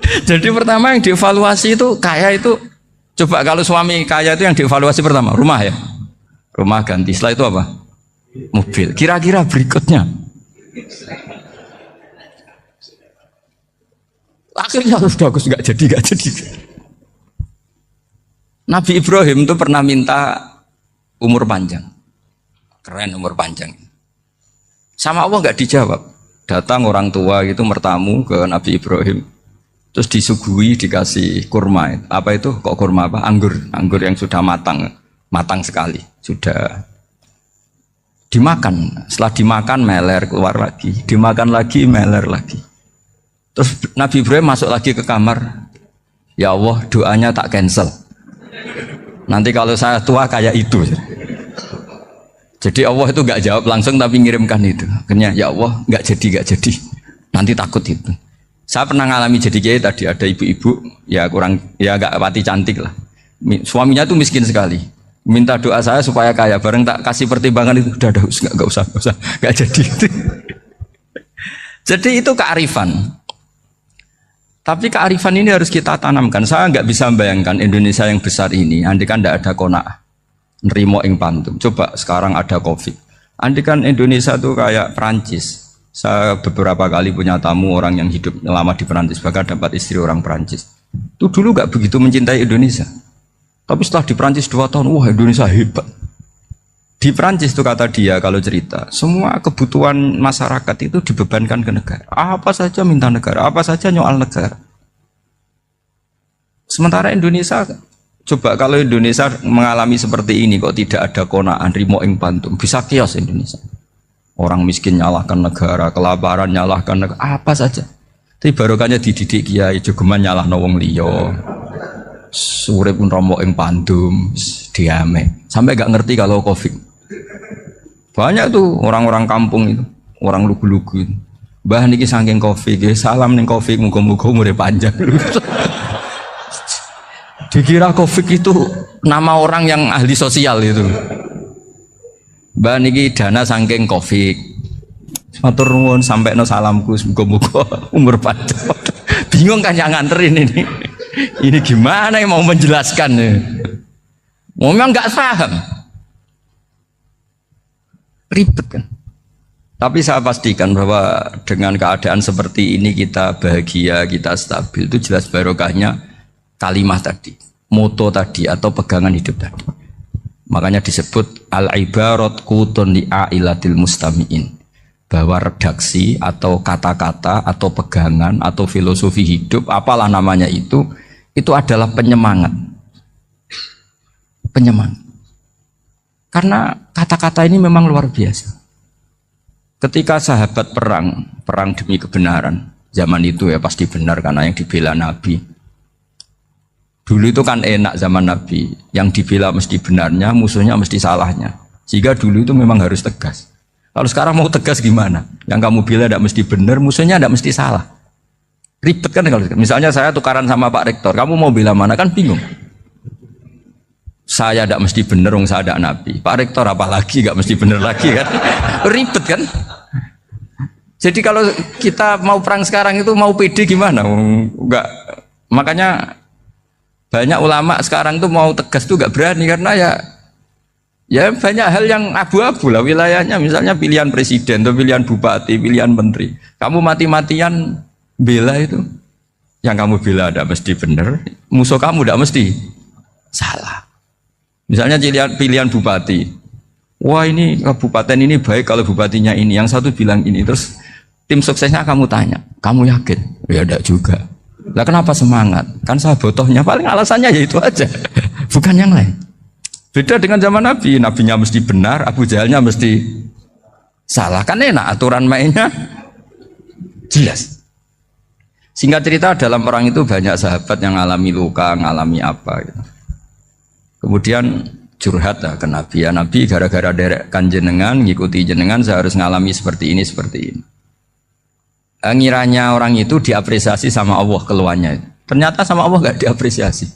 Jadi pertama yang dievaluasi itu kaya itu. Coba kalau suami kaya itu yang dievaluasi pertama rumah ya, rumah ganti. Setelah itu apa? Mobil. Kira-kira berikutnya. Akhirnya harus bagus nggak jadi. Nabi Ibrahim itu pernah minta umur panjang. Keren umur panjang. Sama Allah nggak dijawab. Datang orang tua gitu mertamu ke Nabi Ibrahim. Terus disuguhi dikasih kurma. Apa itu? Kok kurma apa? Anggur yang sudah matang sekali. Sudah dimakan. Setelah dimakan meler keluar lagi. Dimakan lagi meler lagi. Terus Nabi Ibrahim masuk lagi ke kamar. Ya Allah doanya tak cancel. Nanti kalau saya tua kayak itu. Jadi Allah itu nggak jawab langsung tapi ngirimkan itu. Akhirnya ya Allah nggak jadi. Nanti takut itu. Saya pernah ngalami jadi kiai tadi, ada ibu-ibu ya kurang ya nggak pati cantik lah. Suaminya tuh miskin sekali. Minta doa saya supaya kaya. Bareng tak kasih pertimbangan itu udah nggak usah nggak jadi. Jadi itu kearifan. Tapi kearifan ini harus kita tanamkan. Saya nggak bisa membayangkan Indonesia yang besar ini, andai kan tidak ada qanaah, nerimo ing pantum. Coba sekarang ada Covid. Andai kan Indonesia tuh kayak Perancis. Saya beberapa kali punya tamu orang yang hidup lama di Perancis, bahkan dapat istri orang Perancis. Itu dulu nggak begitu mencintai Indonesia. Tapi setelah di Perancis 2 tahun, wah Indonesia hebat. Di Perancis itu kata dia kalau cerita, semua kebutuhan masyarakat itu dibebankan ke negara. Apa saja minta negara, apa saja nyoal negara. Sementara Indonesia, coba kalau Indonesia mengalami seperti ini kok tidak ada qanaah rimo ing pantum, bisa kios Indonesia. Orang miskin nyalahkan negara, kelaparan nyalahkan negara, apa saja. Tapi barokahnya dididik kiai jogeman nyalahno wong liya. Urip pun romo ing pandum, diame. Sampai gak ngerti kalau Covid. Banyak tuh orang-orang kampung itu, orang lugu-lugu itu. Mbah niki saking Covid, salam ning Covid, muga-muga umure panjang. Dikira Covid itu nama orang yang ahli sosial itu. Mbah niki dana saking Covid. Matur nuwun sampekno salamku, muga-muga umur panjang. Bingung kan yang nganterin ini. Ini gimana yang mau menjelaskan? Memang nggak paham. Ribet kan. Tapi saya pastikan bahwa dengan keadaan seperti ini kita bahagia, kita stabil, itu jelas barokahnya kalimat tadi, moto tadi atau pegangan hidup tadi. Makanya disebut al-ibarat qutun li'ailatil mustami'in, bahwa redaksi atau kata-kata atau pegangan atau filosofi hidup apalah namanya itu adalah penyemangat. Penyemangat. Karena kata-kata ini memang luar biasa. Ketika sahabat perang demi kebenaran, zaman itu ya pasti benar karena yang dibela Nabi. Dulu itu kan enak zaman Nabi, yang dibela mesti benarnya, musuhnya mesti salahnya. Sehingga dulu itu memang harus tegas. Kalau sekarang mau tegas gimana? Yang kamu bela tidak mesti benar, musuhnya tidak mesti salah. Ribet kan kalau misalnya saya tukaran sama Pak Rektor, kamu mau bela mana kan bingung. Saya tidak mesti benar, saya tidak Nabi. Pak Rektor apalagi tidak mesti benar lagi kan? Ribet kan? Jadi kalau kita mau perang sekarang itu mau pede gimana? Enggak. Makanya banyak ulama sekarang tuh mau tegas tuh nggak berani karena ya banyak hal yang abu-abu lah wilayahnya. Misalnya pilihan presiden atau pilihan bupati, pilihan menteri. Kamu mati-matian bela itu, yang kamu bela tidak mesti benar, musuh kamu tidak mesti salah. Misalnya pilihan bupati, wah ini kabupaten ini baik kalau bupatinya ini, yang satu bilang ini, terus tim suksesnya kamu tanya, kamu yakin? Ya tidak juga. Lah kenapa semangat? Kan saya botohnya paling alasannya ya itu aja, bukan yang lain. Beda dengan zaman Nabi, nabinya mesti benar, Abu Jahalnya mesti salah, kan enak aturan mainnya jelas. Singkat cerita dalam perang itu banyak sahabat yang ngalami luka, ngalami apa gitu. Kemudian curhat lah ke Nabi, ya Nabi gara-gara derek kan jenengan, ngikuti jenengan saya harus ngalami seperti ini. Ngiranya orang itu diapresiasi sama Allah keluarnya. Ternyata sama Allah gak diapresiasi.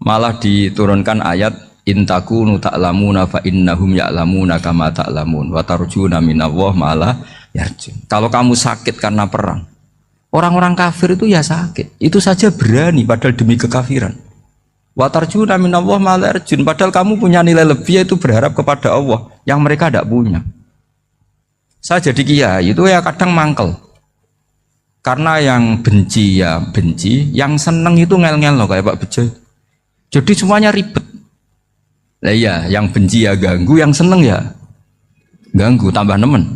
Malah diturunkan ayat intakunu ta'lamuna fa innahum ya'lamuna kama ta'lamun wa tarjuna minallah malah yarjun. Kalau kamu sakit karena perang, orang-orang kafir itu ya sakit. Itu saja berani padahal demi kekafiran. Wa tarjuna minallah malah yarjun. Padahal kamu punya nilai lebih yaitu berharap kepada Allah yang mereka tidak punya. Saya jadi kiai itu ya kadang mangkel. Karena yang benci ya benci, yang seneng itu ngel-ngel loh kayak Pak Bejo. Jadi semuanya ribet. Nah iya, yang benci ya ganggu, yang seneng ya ganggu, tambah nemen.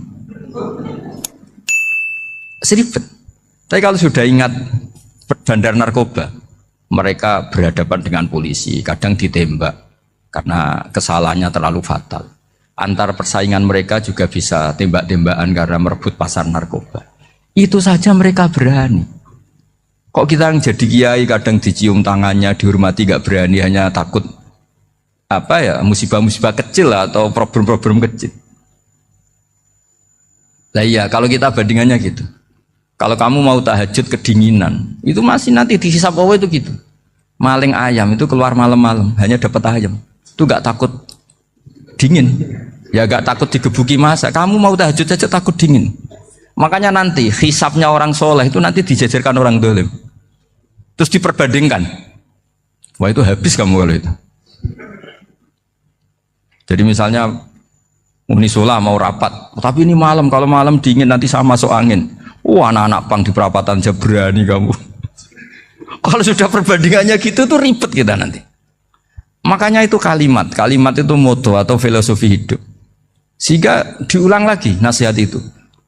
Seribet. Tapi kalau sudah ingat bandar narkoba, mereka berhadapan dengan polisi, kadang ditembak karena kesalahannya terlalu fatal. Antar persaingan mereka juga bisa tembak-tembakan karena merebut pasar narkoba. Itu saja mereka berani. Kok kita yang jadi kiai kadang dicium tangannya, dihormati gak berani, hanya takut apa ya, musibah-musibah kecil lah, atau problem-problem kecil. Lah iya, kalau kita bandingannya gitu. Kalau kamu mau tahajud kedinginan, itu masih nanti dihisab Allah itu gitu. Maling ayam itu keluar malam-malam, hanya dapat ayam. Itu gak takut dingin. Ya gak takut digebuki masa. Kamu mau tahajud saja takut dingin. Makanya nanti hisabnya orang soleh itu nanti dijajarkan orang dolim. Terus diperbandingkan. Wah itu habis kamu kalau itu. Jadi misalnya Unisula mau rapat, tapi ini malam, kalau malam dingin nanti sama masuk angin. Wah anak-anak pang di perapatan aja berani kamu. Kalau sudah perbandingannya gitu tuh ribet kita nanti. Makanya itu kalimat itu moto atau filosofi hidup. Sehingga diulang lagi nasihat itu.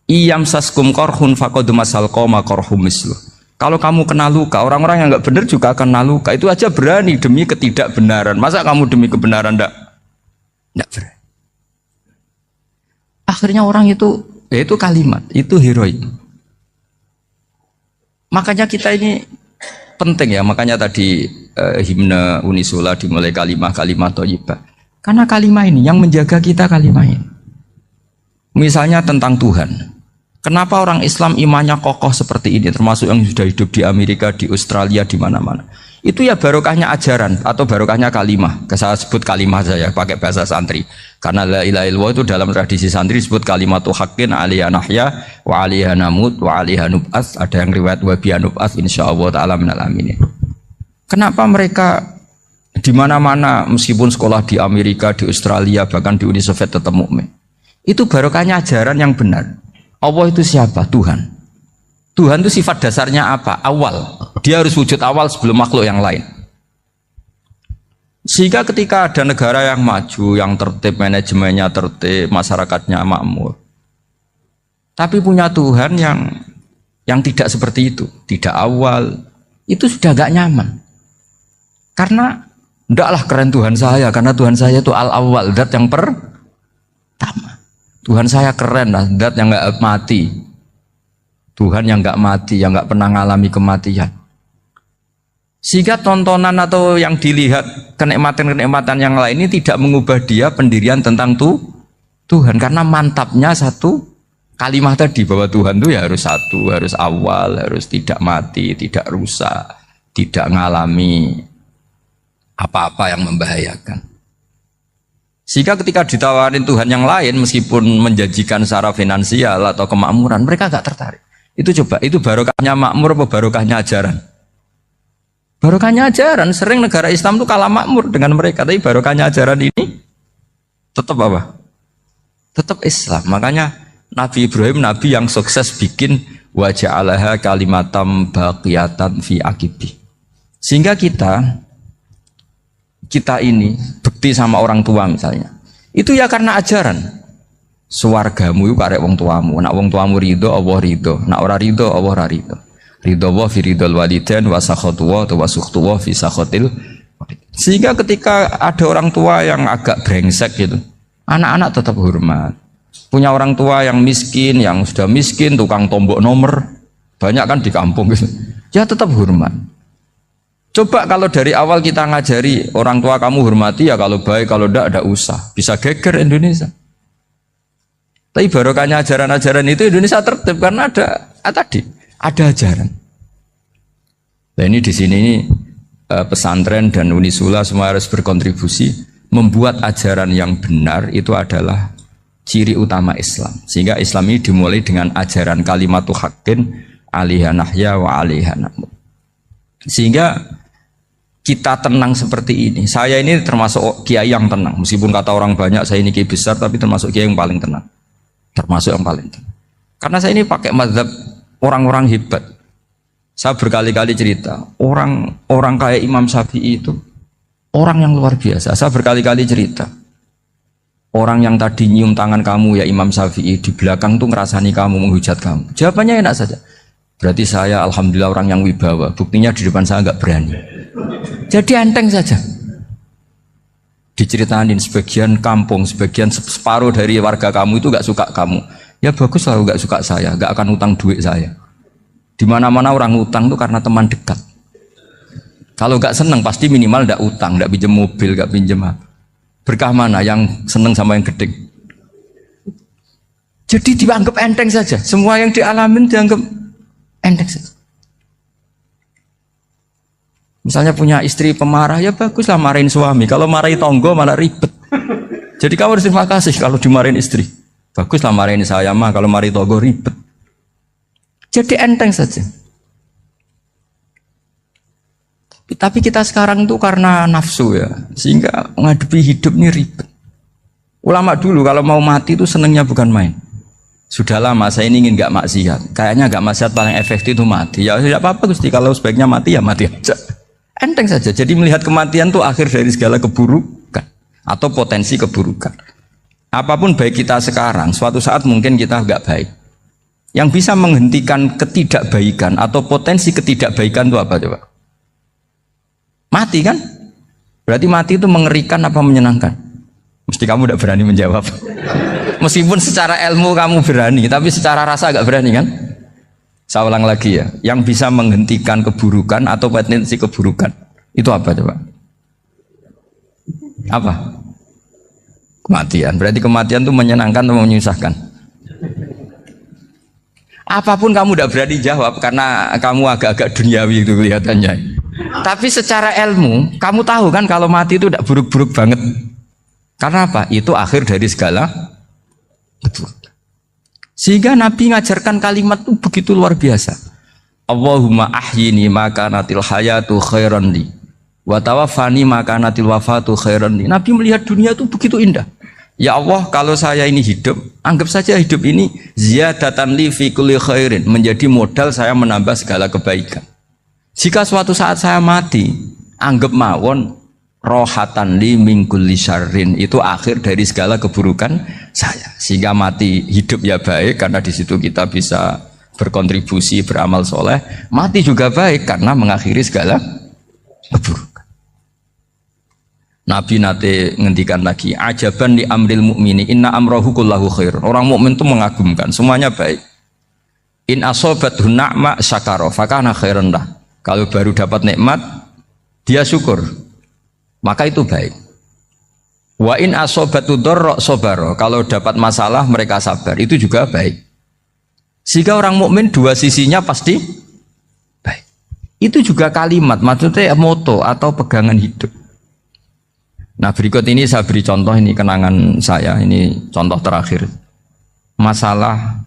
Iyam saskum korhun fakodu masal koma korhum mislu. Kalau kamu kena luka, orang-orang yang nggak benar juga akan kena luka. Itu aja berani demi ketidakbenaran. Masa kamu demi kebenaran nggak berani? Akhirnya orang itu, ya itu kalimat, itu heroik. Makanya kita ini penting ya. Makanya tadi himne Unisula dimulai kalimat thayyibah. Karena kalimat ini yang menjaga kita kalimat ini. Misalnya tentang Tuhan. Kenapa orang Islam imannya kokoh seperti ini, termasuk yang sudah hidup di Amerika, di Australia, di mana-mana. Itu ya barokahnya ajaran atau barokahnya kalimah. Saya sebut kalimah saja pakai bahasa santri. Karena la ilaha illallah itu dalam tradisi santri disebut kalimatu haqqin alaiha nahya wa alaiha namut wa alaiha nub'ats. Ada yang riwayat wa biha nub'ats insyaallah taala minal aminin. Kenapa mereka di mana-mana meskipun sekolah di Amerika, di Australia, bahkan di Uni Soviet tetap mukmin? Itu barokahnya ajaran yang benar. Allah itu siapa? Tuhan. Tuhan itu sifat dasarnya apa? Awal. Dia harus wujud awal sebelum makhluk yang lain. Sehingga ketika ada negara yang maju, yang tertib, manajemennya tertib, masyarakatnya makmur, tapi punya Tuhan yang tidak seperti itu, tidak awal, itu sudah gak nyaman. Karena ndaklah keren Tuhan saya, karena Tuhan saya itu al-awwal, zat yang pertama. Tuhan saya keren lah, zat yang gak mati. Tuhan yang gak mati, yang gak pernah ngalami kematian. Sehingga tontonan atau yang dilihat kenikmatan-kenikmatan yang lain ini tidak mengubah dia pendirian tentang Tuhan. Karena mantapnya satu kalimat tadi, bahwa Tuhan itu ya harus satu, harus awal, harus tidak mati, tidak rusak, tidak ngalami apa-apa yang membahayakan. Sehingga ketika ditawarin Tuhan yang lain, meskipun menjanjikan secara finansial atau kemakmuran, mereka gak tertarik. Itu coba, itu barokahnya makmur apa barokahnya ajaran? Barokahnya ajaran. Sering negara Islam itu kalah makmur dengan mereka, tapi barokahnya ajaran ini tetap apa? Tetap Islam. Makanya Nabi Ibrahim, Nabi yang sukses bikin wa ja'alaha kalimatam baqiyatan fi aqibi. Sehingga kita ini bekti sama orang tua misalnya, itu ya karena ajaran. Suwargamu itu karek wong tuamu. Nak wong tuamu ridho, Allah ridho. Nak ora ridho, Allah ora ridho. Ridho wa fi ridhol walidain wa sakhatu wa sukhtu wa fi sakhatil. Sehingga ketika ada orang tua yang agak brengsek gitu, anak-anak tetap hormat. Punya orang tua yang miskin, yang sudah miskin, tukang tombok nomor, banyak kan di kampung gitu. Ya tetap hormat. Coba kalau dari awal kita ngajari orang tua kamu hormati ya, kalau baik, kalau tidak usah. Bisa geger Indonesia. Tapi barokahnya ajaran-ajaran itu Indonesia tertib karena ada ajaran. Nah ini di sini ini pesantren dan Unisula semua harus berkontribusi membuat ajaran yang benar. Itu adalah ciri utama Islam. Sehingga Islam ini dimulai dengan ajaran kalimatu haqqin alaiha nahya wa alaiha namut. Sehingga kita tenang seperti ini. Saya ini termasuk kiai yang tenang. Meskipun kata orang banyak saya ini kiai besar, tapi termasuk kiai yang paling tenang. Termasuk yang paling tenang. Karena saya ini pakai mazhab orang-orang hebat. Saya berkali-kali cerita, orang kayak Imam Syafi'i itu orang yang luar biasa. Saya berkali-kali cerita, orang yang tadi nyium tangan kamu ya Imam Syafi'i, di belakang tuh ngerasani kamu, menghujat kamu. Jawabannya enak saja. Berarti saya alhamdulillah orang yang wibawa. Buktinya di depan saya nggak berani. Jadi enteng saja. Diceritain sebagian kampung, sebagian separuh dari warga kamu itu nggak suka kamu. Ya bagus lah nggak suka saya, nggak akan utang duit saya. Di mana-mana orang utang itu karena teman dekat. Kalau nggak seneng pasti minimal nggak utang, nggak pinjam mobil, nggak pinjam apa. Berkah mana yang seneng sama yang gede? Jadi dianggap enteng saja. Semua yang dialamin dianggap enteng saja. Misalnya punya istri pemarah, ya baguslah marahin suami. Kalau marahin tonggo malah ribet. Jadi kamu harus terima kasih kalau dimarahin istri. Baguslah marahin saya mah, kalau marahin tonggo ribet. Jadi enteng saja. Tapi kita sekarang itu karena nafsu ya, sehingga menghadapi hidup ini ribet. Ulama dulu kalau mau mati itu senengnya bukan main. Sudah lama saya ini ingin gak maksiat. Kayaknya gak maksiat paling efektif itu mati. Ya tidak apa-apa Gusti, kalau sebaiknya mati ya mati aja. Enteng saja. Jadi melihat kematian itu akhir dari segala keburukan atau potensi keburukan. Apapun baik kita sekarang, suatu saat mungkin kita gak baik. Yang bisa menghentikan ketidakbaikan atau potensi ketidakbaikan itu apa coba? Mati kan? Berarti mati itu mengerikan apa menyenangkan? Mesti kamu tidak berani menjawab. Meskipun secara ilmu kamu berani, tapi secara rasa agak berani kan? Saya ulang lagi ya, yang bisa menghentikan keburukan atau potensi keburukan itu apa coba? Apa? Kematian. Berarti kematian itu menyenangkan atau menyusahkan? Apapun kamu tidak berani jawab karena kamu agak-agak duniawi itu kelihatannya. Tapi secara ilmu, kamu tahu kan kalau mati itu tidak buruk-buruk banget. Karena apa? Itu akhir dari segala keburukan. Sehingga Nabi ngajarkan kalimat itu begitu luar biasa. Allahumma ahyini maka natil hayatu khairan li wa tawaffani maka natil wafatu khairan li. Nabi melihat dunia itu begitu indah. Ya Allah, kalau saya ini hidup, anggap saja hidup ini ziyadatan li fi kulli khairin, menjadi modal saya menambah segala kebaikan. Jika suatu saat saya mati, anggap mawon rohatan li min kulli syarrin, itu akhir dari segala keburukan saya. Sehingga mati hidup ya baik karena di situ kita bisa berkontribusi beramal soleh. Mati juga baik karena mengakhiri segala keburukan. Nabi nate ngendikan lagi, ajaban li amril mu'mini inna amrahu kullahu khair. Orang mukmin itu mengagumkan, semuanya baik. In asobathu na'ma syakara fakana khairan lah. Kalau baru dapat nikmat, dia syukur, maka itu baik. Wa in asobatu dharra sabara, kalau dapat masalah mereka sabar, itu juga baik. Sehingga orang mukmin dua sisinya pasti baik. Itu juga kalimat, maksudnya moto atau pegangan hidup. Nah berikut ini saya beri contoh, ini kenangan saya, ini contoh terakhir. Masalah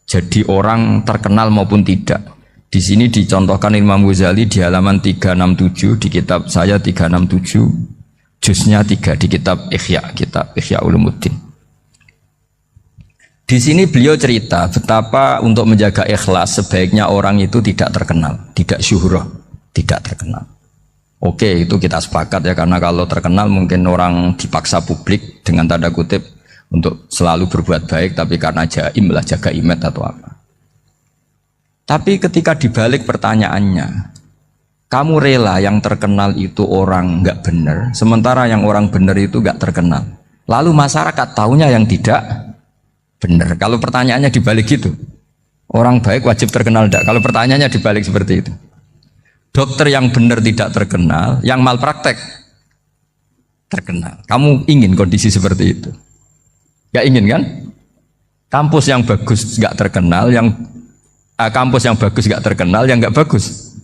jadi orang terkenal maupun tidak. Di sini dicontohkan Imam Ghazali di halaman 367 di kitab saya 367, juznya 3 di kitab Ihya Ulumuddin. Di sini beliau cerita betapa untuk menjaga ikhlas sebaiknya orang itu tidak terkenal, tidak syuhrah, tidak terkenal. Oke, itu kita sepakat ya, karena kalau terkenal mungkin orang dipaksa publik dengan tanda kutip untuk selalu berbuat baik, tapi karena jaim lah, jaga image atau apa. Tapi ketika dibalik pertanyaannya, kamu rela yang terkenal itu orang nggak benar, sementara yang orang benar itu nggak terkenal. Lalu masyarakat tahunya yang tidak benar. Kalau pertanyaannya dibalik gitu, orang baik wajib terkenal enggak? Kalau pertanyaannya dibalik seperti itu, dokter yang benar tidak terkenal, yang malpraktek terkenal. Kamu ingin kondisi seperti itu? Nggak ingin kan? Kampus yang bagus nggak terkenal, kampus yang bagus nggak terkenal, yang nggak bagus.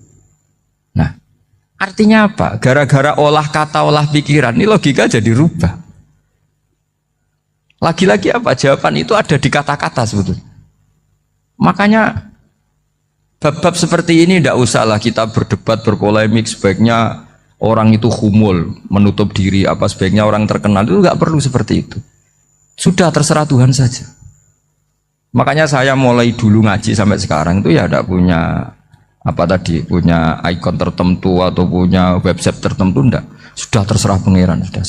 Nah, artinya apa? Gara-gara olah kata, olah pikiran, ini logika jadi rubah. Lagi-lagi apa? Jawaban itu ada di kata-kata sebetulnya. Makanya bab-bab seperti ini tidak usahlah kita berdebat, berpolemik. Sebaiknya orang itu humul, menutup diri. Apa sebaiknya orang terkenal, itu nggak perlu seperti itu. Sudah terserah Tuhan saja. Makanya saya mulai dulu ngaji sampai sekarang itu ya tidak punya punya ikon tertentu atau punya website tertentu, enggak. Sudah terserah pangeran, sudah.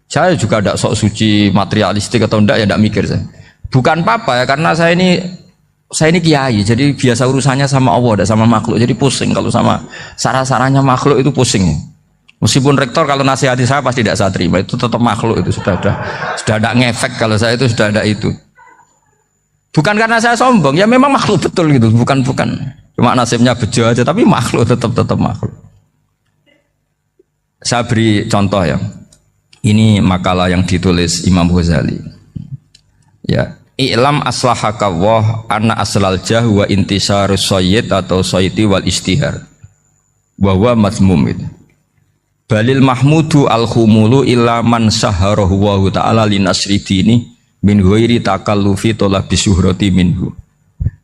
Saya juga tidak sok suci materialistik atau enggak, ya tidak mikir saya. Bukan apa-apa ya, karena saya ini kiai, jadi biasa urusannya sama Allah, tidak sama makhluk. Jadi pusing kalau sama sarah-sarahnya makhluk itu pusing. Meskipun rektor kalau nasihati saya pasti tidak saya terima, itu tetap makhluk, itu sudah tidak ngefek kalau saya itu sudah ada itu. Bukan karena saya sombong, ya memang makhluk betul gitu, bukan cuma nasibnya bejo aja, tapi makhluk tetap makhluk. Saya beri contoh ya. Ini makalah yang ditulis Imam Ghazali. Ya, i'lam aslahaka Allah anna aslal jah wa intisarus sayyid atau sayyidi wal istihar. Wa huwa mazmum itu. Balil mahmudu al khumulu illa man saharahu wa ta'ala li nasri dini min ghairi takallufi talabi syuhrati minhu.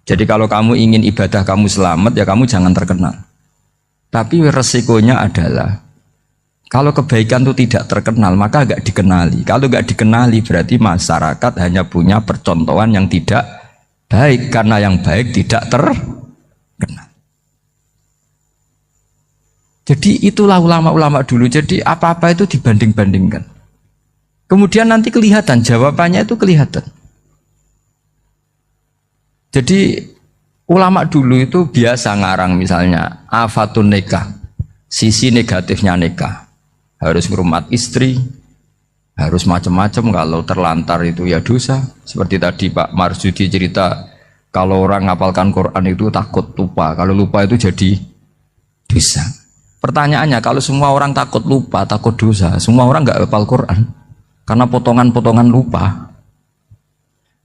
Jadi kalau kamu ingin ibadah kamu selamat ya kamu jangan terkenal. Tapi resikonya adalah kalau kebaikan itu tidak terkenal, maka agak dikenali. Kalau agak dikenali berarti masyarakat hanya punya percontohan yang tidak baik, karena yang baik tidak terkenal. Jadi itulah ulama-ulama dulu. Jadi apa-apa itu dibanding-bandingkan. Kemudian nanti kelihatan, jawabannya itu kelihatan. Jadi ulama dulu itu biasa ngarang misalnya afatun nikah, sisi negatifnya nikah. Harus ngurmat istri, harus macam-macam, kalau terlantar itu ya dosa. Seperti tadi Pak Marsudi cerita, kalau orang ngapalkan Quran itu takut lupa, kalau lupa itu jadi dosa. Pertanyaannya, kalau semua orang takut lupa, takut dosa, semua orang nggak hafal Quran karena potongan-potongan lupa.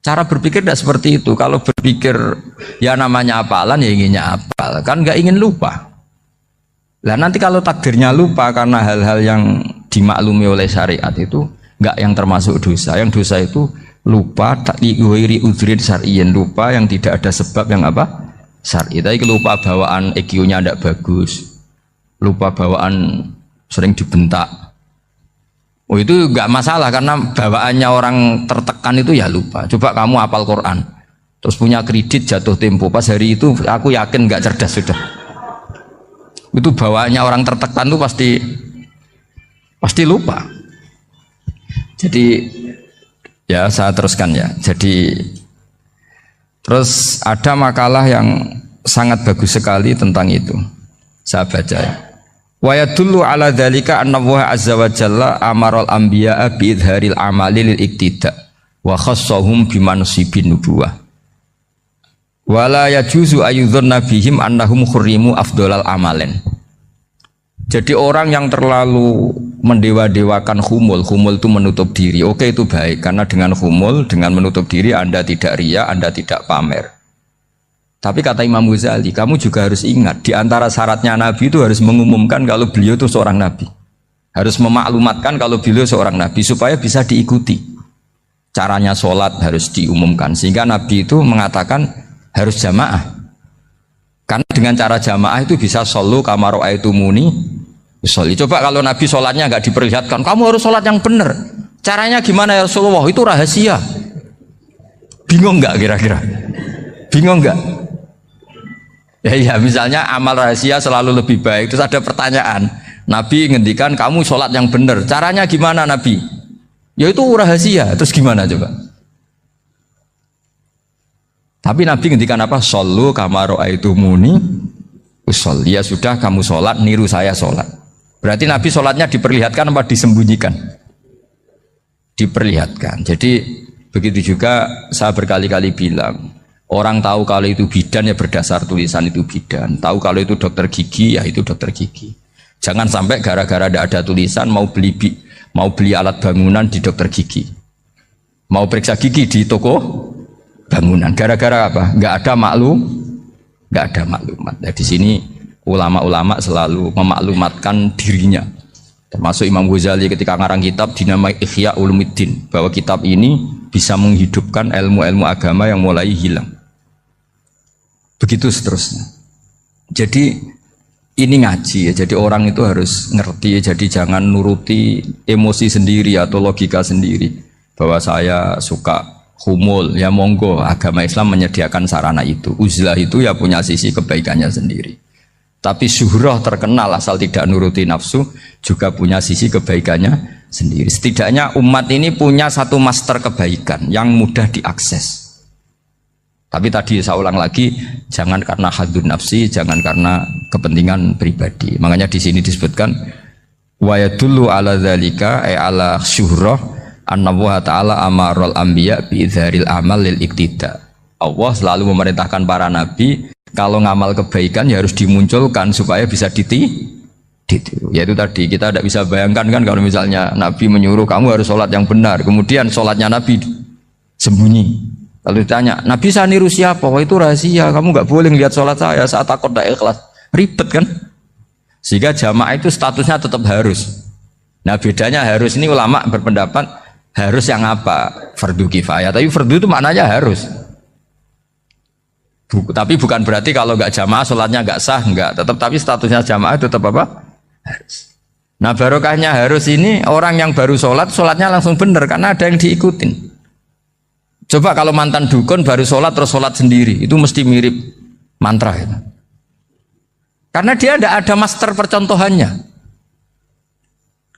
Cara berpikir tidak seperti itu. Kalau berpikir ya namanya hafalan ya inginnya hafal, kan nggak ingin lupa. Nah nanti kalau takdirnya lupa karena hal-hal yang dimaklumi oleh syariat itu enggak yang termasuk dosa. Yang dosa itu lupa takliwiri udhrin syar'iyyin, lupa yang tidak ada sebab yang apa? Syar'i. Tapi lupa bawaan EQ-nya tidak bagus. Lupa bawaan sering dibentak. Oh itu enggak masalah karena bawaannya orang tertekan itu ya lupa. Coba kamu hafal Quran. Terus punya kredit jatuh tempo. Pas hari itu aku yakin enggak cerdas sudah. Itu bawaannya orang tertekan tuh pasti lupa. Jadi ya saya teruskan ya. Jadi terus ada makalah yang sangat bagus sekali tentang itu. Saya baca ya. Wa yadullu ala dzalika anna Allah azza wa jalla amaral anbiya'a bi idharil amali lil iktida wa khassahum bi mansibin nubuwah. Wala yajuzu ayyudhanna bihim annahum khurrimu afdhalal amalen. Jadi orang yang terlalu mendewa-dewakan khumul itu menutup diri. Oke itu baik, karena dengan khumul, dengan menutup diri Anda tidak riya, Anda tidak pamer. Tapi kata Imam Ghazali, kamu juga harus ingat, di antara syaratnya Nabi itu harus mengumumkan kalau beliau itu seorang Nabi. Harus memaklumatkan kalau beliau seorang Nabi, supaya bisa diikuti. Caranya sholat harus diumumkan, sehingga Nabi itu mengatakan harus jamaah. Karena dengan cara jamaah itu bisa shollu kama ra'aitumuni usolli. Coba kalau Nabi sholatnya nggak diperlihatkan, kamu harus sholat yang benar. Caranya gimana ya Rasulullah? Itu rahasia. Bingung nggak kira-kira? Bingung nggak? Ya misalnya amal rahasia selalu lebih baik. Terus ada pertanyaan, Nabi ngendikan kamu sholat yang benar. Caranya gimana Nabi? Ya itu rahasia. Terus gimana coba? Tapi Nabi ngendikan apa? Shollu kama ra'aitumuni usolli. Ya sudah kamu sholat, niru saya sholat. Berarti Nabi sholatnya diperlihatkan apa disembunyikan? Diperlihatkan. Jadi begitu juga saya berkali-kali bilang, orang tahu kalau itu bidan ya berdasar tulisan itu bidan. Tahu kalau itu dokter gigi ya itu dokter gigi. Jangan sampai gara-gara tidak ada tulisan mau beli alat bangunan di dokter gigi, mau periksa gigi di toko bangunan. Gara-gara apa? Nggak ada maklumat. Nah, di sini ulama-ulama selalu memaklumatkan dirinya. Termasuk Imam Ghazali ketika ngarang kitab dinamai Ihya Ulumuddin, bahwa kitab ini bisa menghidupkan ilmu-ilmu agama yang mulai hilang. Begitu seterusnya. Jadi ini ngaji ya. Jadi orang itu harus ngerti ya. Jadi jangan nuruti emosi sendiri atau logika sendiri. Bahwa saya suka humul, ya monggo, agama Islam menyediakan sarana itu. Uzlah itu ya punya sisi kebaikannya sendiri. Tapi syuhrah terkenal asal tidak nuruti nafsu juga punya sisi kebaikannya sendiri. Setidaknya umat ini punya satu master kebaikan yang mudah diakses. Tapi tadi saya ulang lagi, jangan karena hadun nafsi, jangan karena kepentingan pribadi. Makanya di sini disebutkan wa yadullu ala dzalika ay ala syuhrah anna Allah ta'ala amarul anbiya bi idharil amal lil iktida. Allah selalu memerintahkan para nabi kalau ngamal kebaikan ya harus dimunculkan supaya bisa ditiru. Yaitu tadi kita tidak bisa bayangkan kan kalau misalnya Nabi menyuruh kamu harus sholat yang benar, kemudian sholatnya Nabi sembunyi. Lalu ditanya, Nabi saya niru siapa? Wah itu rahasia, kamu nggak boleh lihat sholat saya saat takut tidak ikhlas. Ribet kan? Sehingga jamaah itu statusnya tetap harus. Nah bedanya harus ini ulama berpendapat harus yang apa? Fardu kifayah. Tapi fardu itu maknanya harus. Tapi bukan berarti kalau nggak jamaah sholatnya nggak sah, nggak. Tapi statusnya jamaah tetap apa? Harus. Nah barokahnya harus ini orang yang baru sholat, sholatnya langsung benar karena ada yang diikutin. Coba kalau mantan dukun baru sholat terus sholat sendiri, itu mesti mirip mantra itu. Karena dia tidak ada master percontohannya.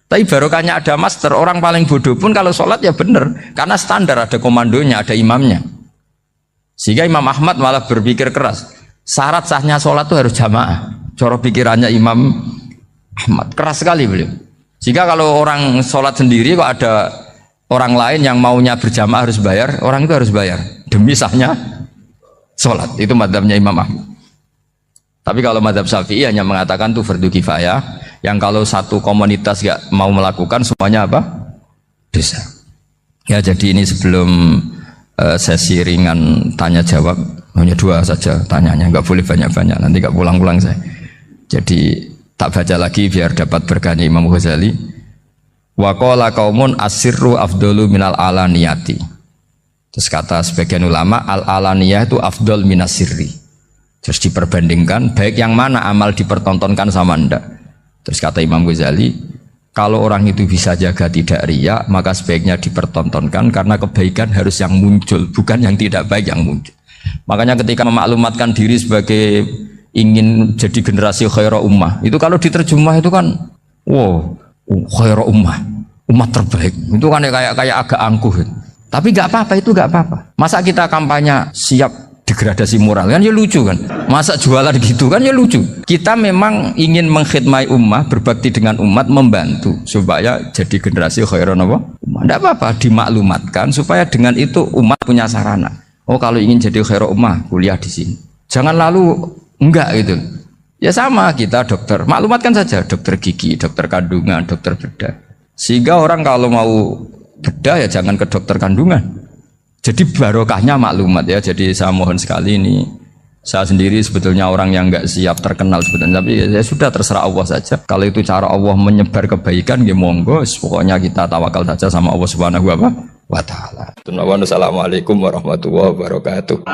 Tapi barokahnya ada master, orang paling bodoh pun kalau sholat ya benar, karena standar ada komandonya, ada imamnya. Sehingga Imam Ahmad malah berpikir keras, syarat sahnya sholat itu harus jamaah. Cara pikirannya Imam Ahmad keras sekali beliau. Sehingga kalau orang sholat sendiri kok ada orang lain yang maunya berjamaah harus bayar, orang itu harus bayar demi sahnya sholat. Itu madzhabnya Imam Ahmad. Tapi kalau madzhab Syafi'i hanya mengatakan itu fardu kifayah, yang kalau satu komunitas gak mau melakukan semuanya apa? Dosa. Ya jadi ini sebelum sesi ringan tanya jawab, hanya 2 saja tanyanya, nggak boleh banyak-banyak, nanti nggak pulang-pulang saya. Jadi tak baca lagi biar dapat berkahnya Imam Ghazali. Wa qala qaumun asirru afdalu minal alaniyati. Terus kata sebagian ulama al alaniyah itu afdal minas sirri. Terus diperbandingkan baik yang mana amal dipertontonkan sama ndak. Terus kata Imam Ghazali, kalau orang itu bisa jaga tidak riya, maka sebaiknya dipertontonkan karena kebaikan harus yang muncul, bukan yang tidak baik yang muncul. Makanya ketika memaklumatkan diri sebagai ingin jadi generasi khairah ummah, itu kalau diterjemah itu kan wow, khairah ummah, umat terbaik. Itu kan kayak agak angkuh. Tapi nggak apa-apa, itu nggak apa-apa. Masa kita kampanye siap degradasi moral kan ya lucu kan, masa jualan gitu kan ya lucu. Kita memang ingin mengkhidmati ummah, berbakti dengan umat, membantu supaya jadi generasi khairan apa? Ummah. Tidak apa-apa dimaklumatkan supaya dengan itu umat punya sarana. Oh kalau ingin jadi khairan ummah kuliah di sini. Jangan lalu enggak gitu. Ya sama kita dokter, maklumatkan saja dokter gigi, dokter kandungan, dokter bedah. Sehingga orang kalau mau bedah ya jangan ke dokter kandungan. Jadi barokahnya maklumat ya. Jadi saya mohon sekali ini, saya sendiri sebetulnya orang yang nggak siap terkenal sebetulnya, tapi ya sudah terserah Allah saja. Kalau itu cara Allah menyebar kebaikan, ya monggo. Pokoknya kita tawakal saja sama Allah Subhanahu wa Ta'ala. Assalamualaikum warahmatullahi wabarakatuh.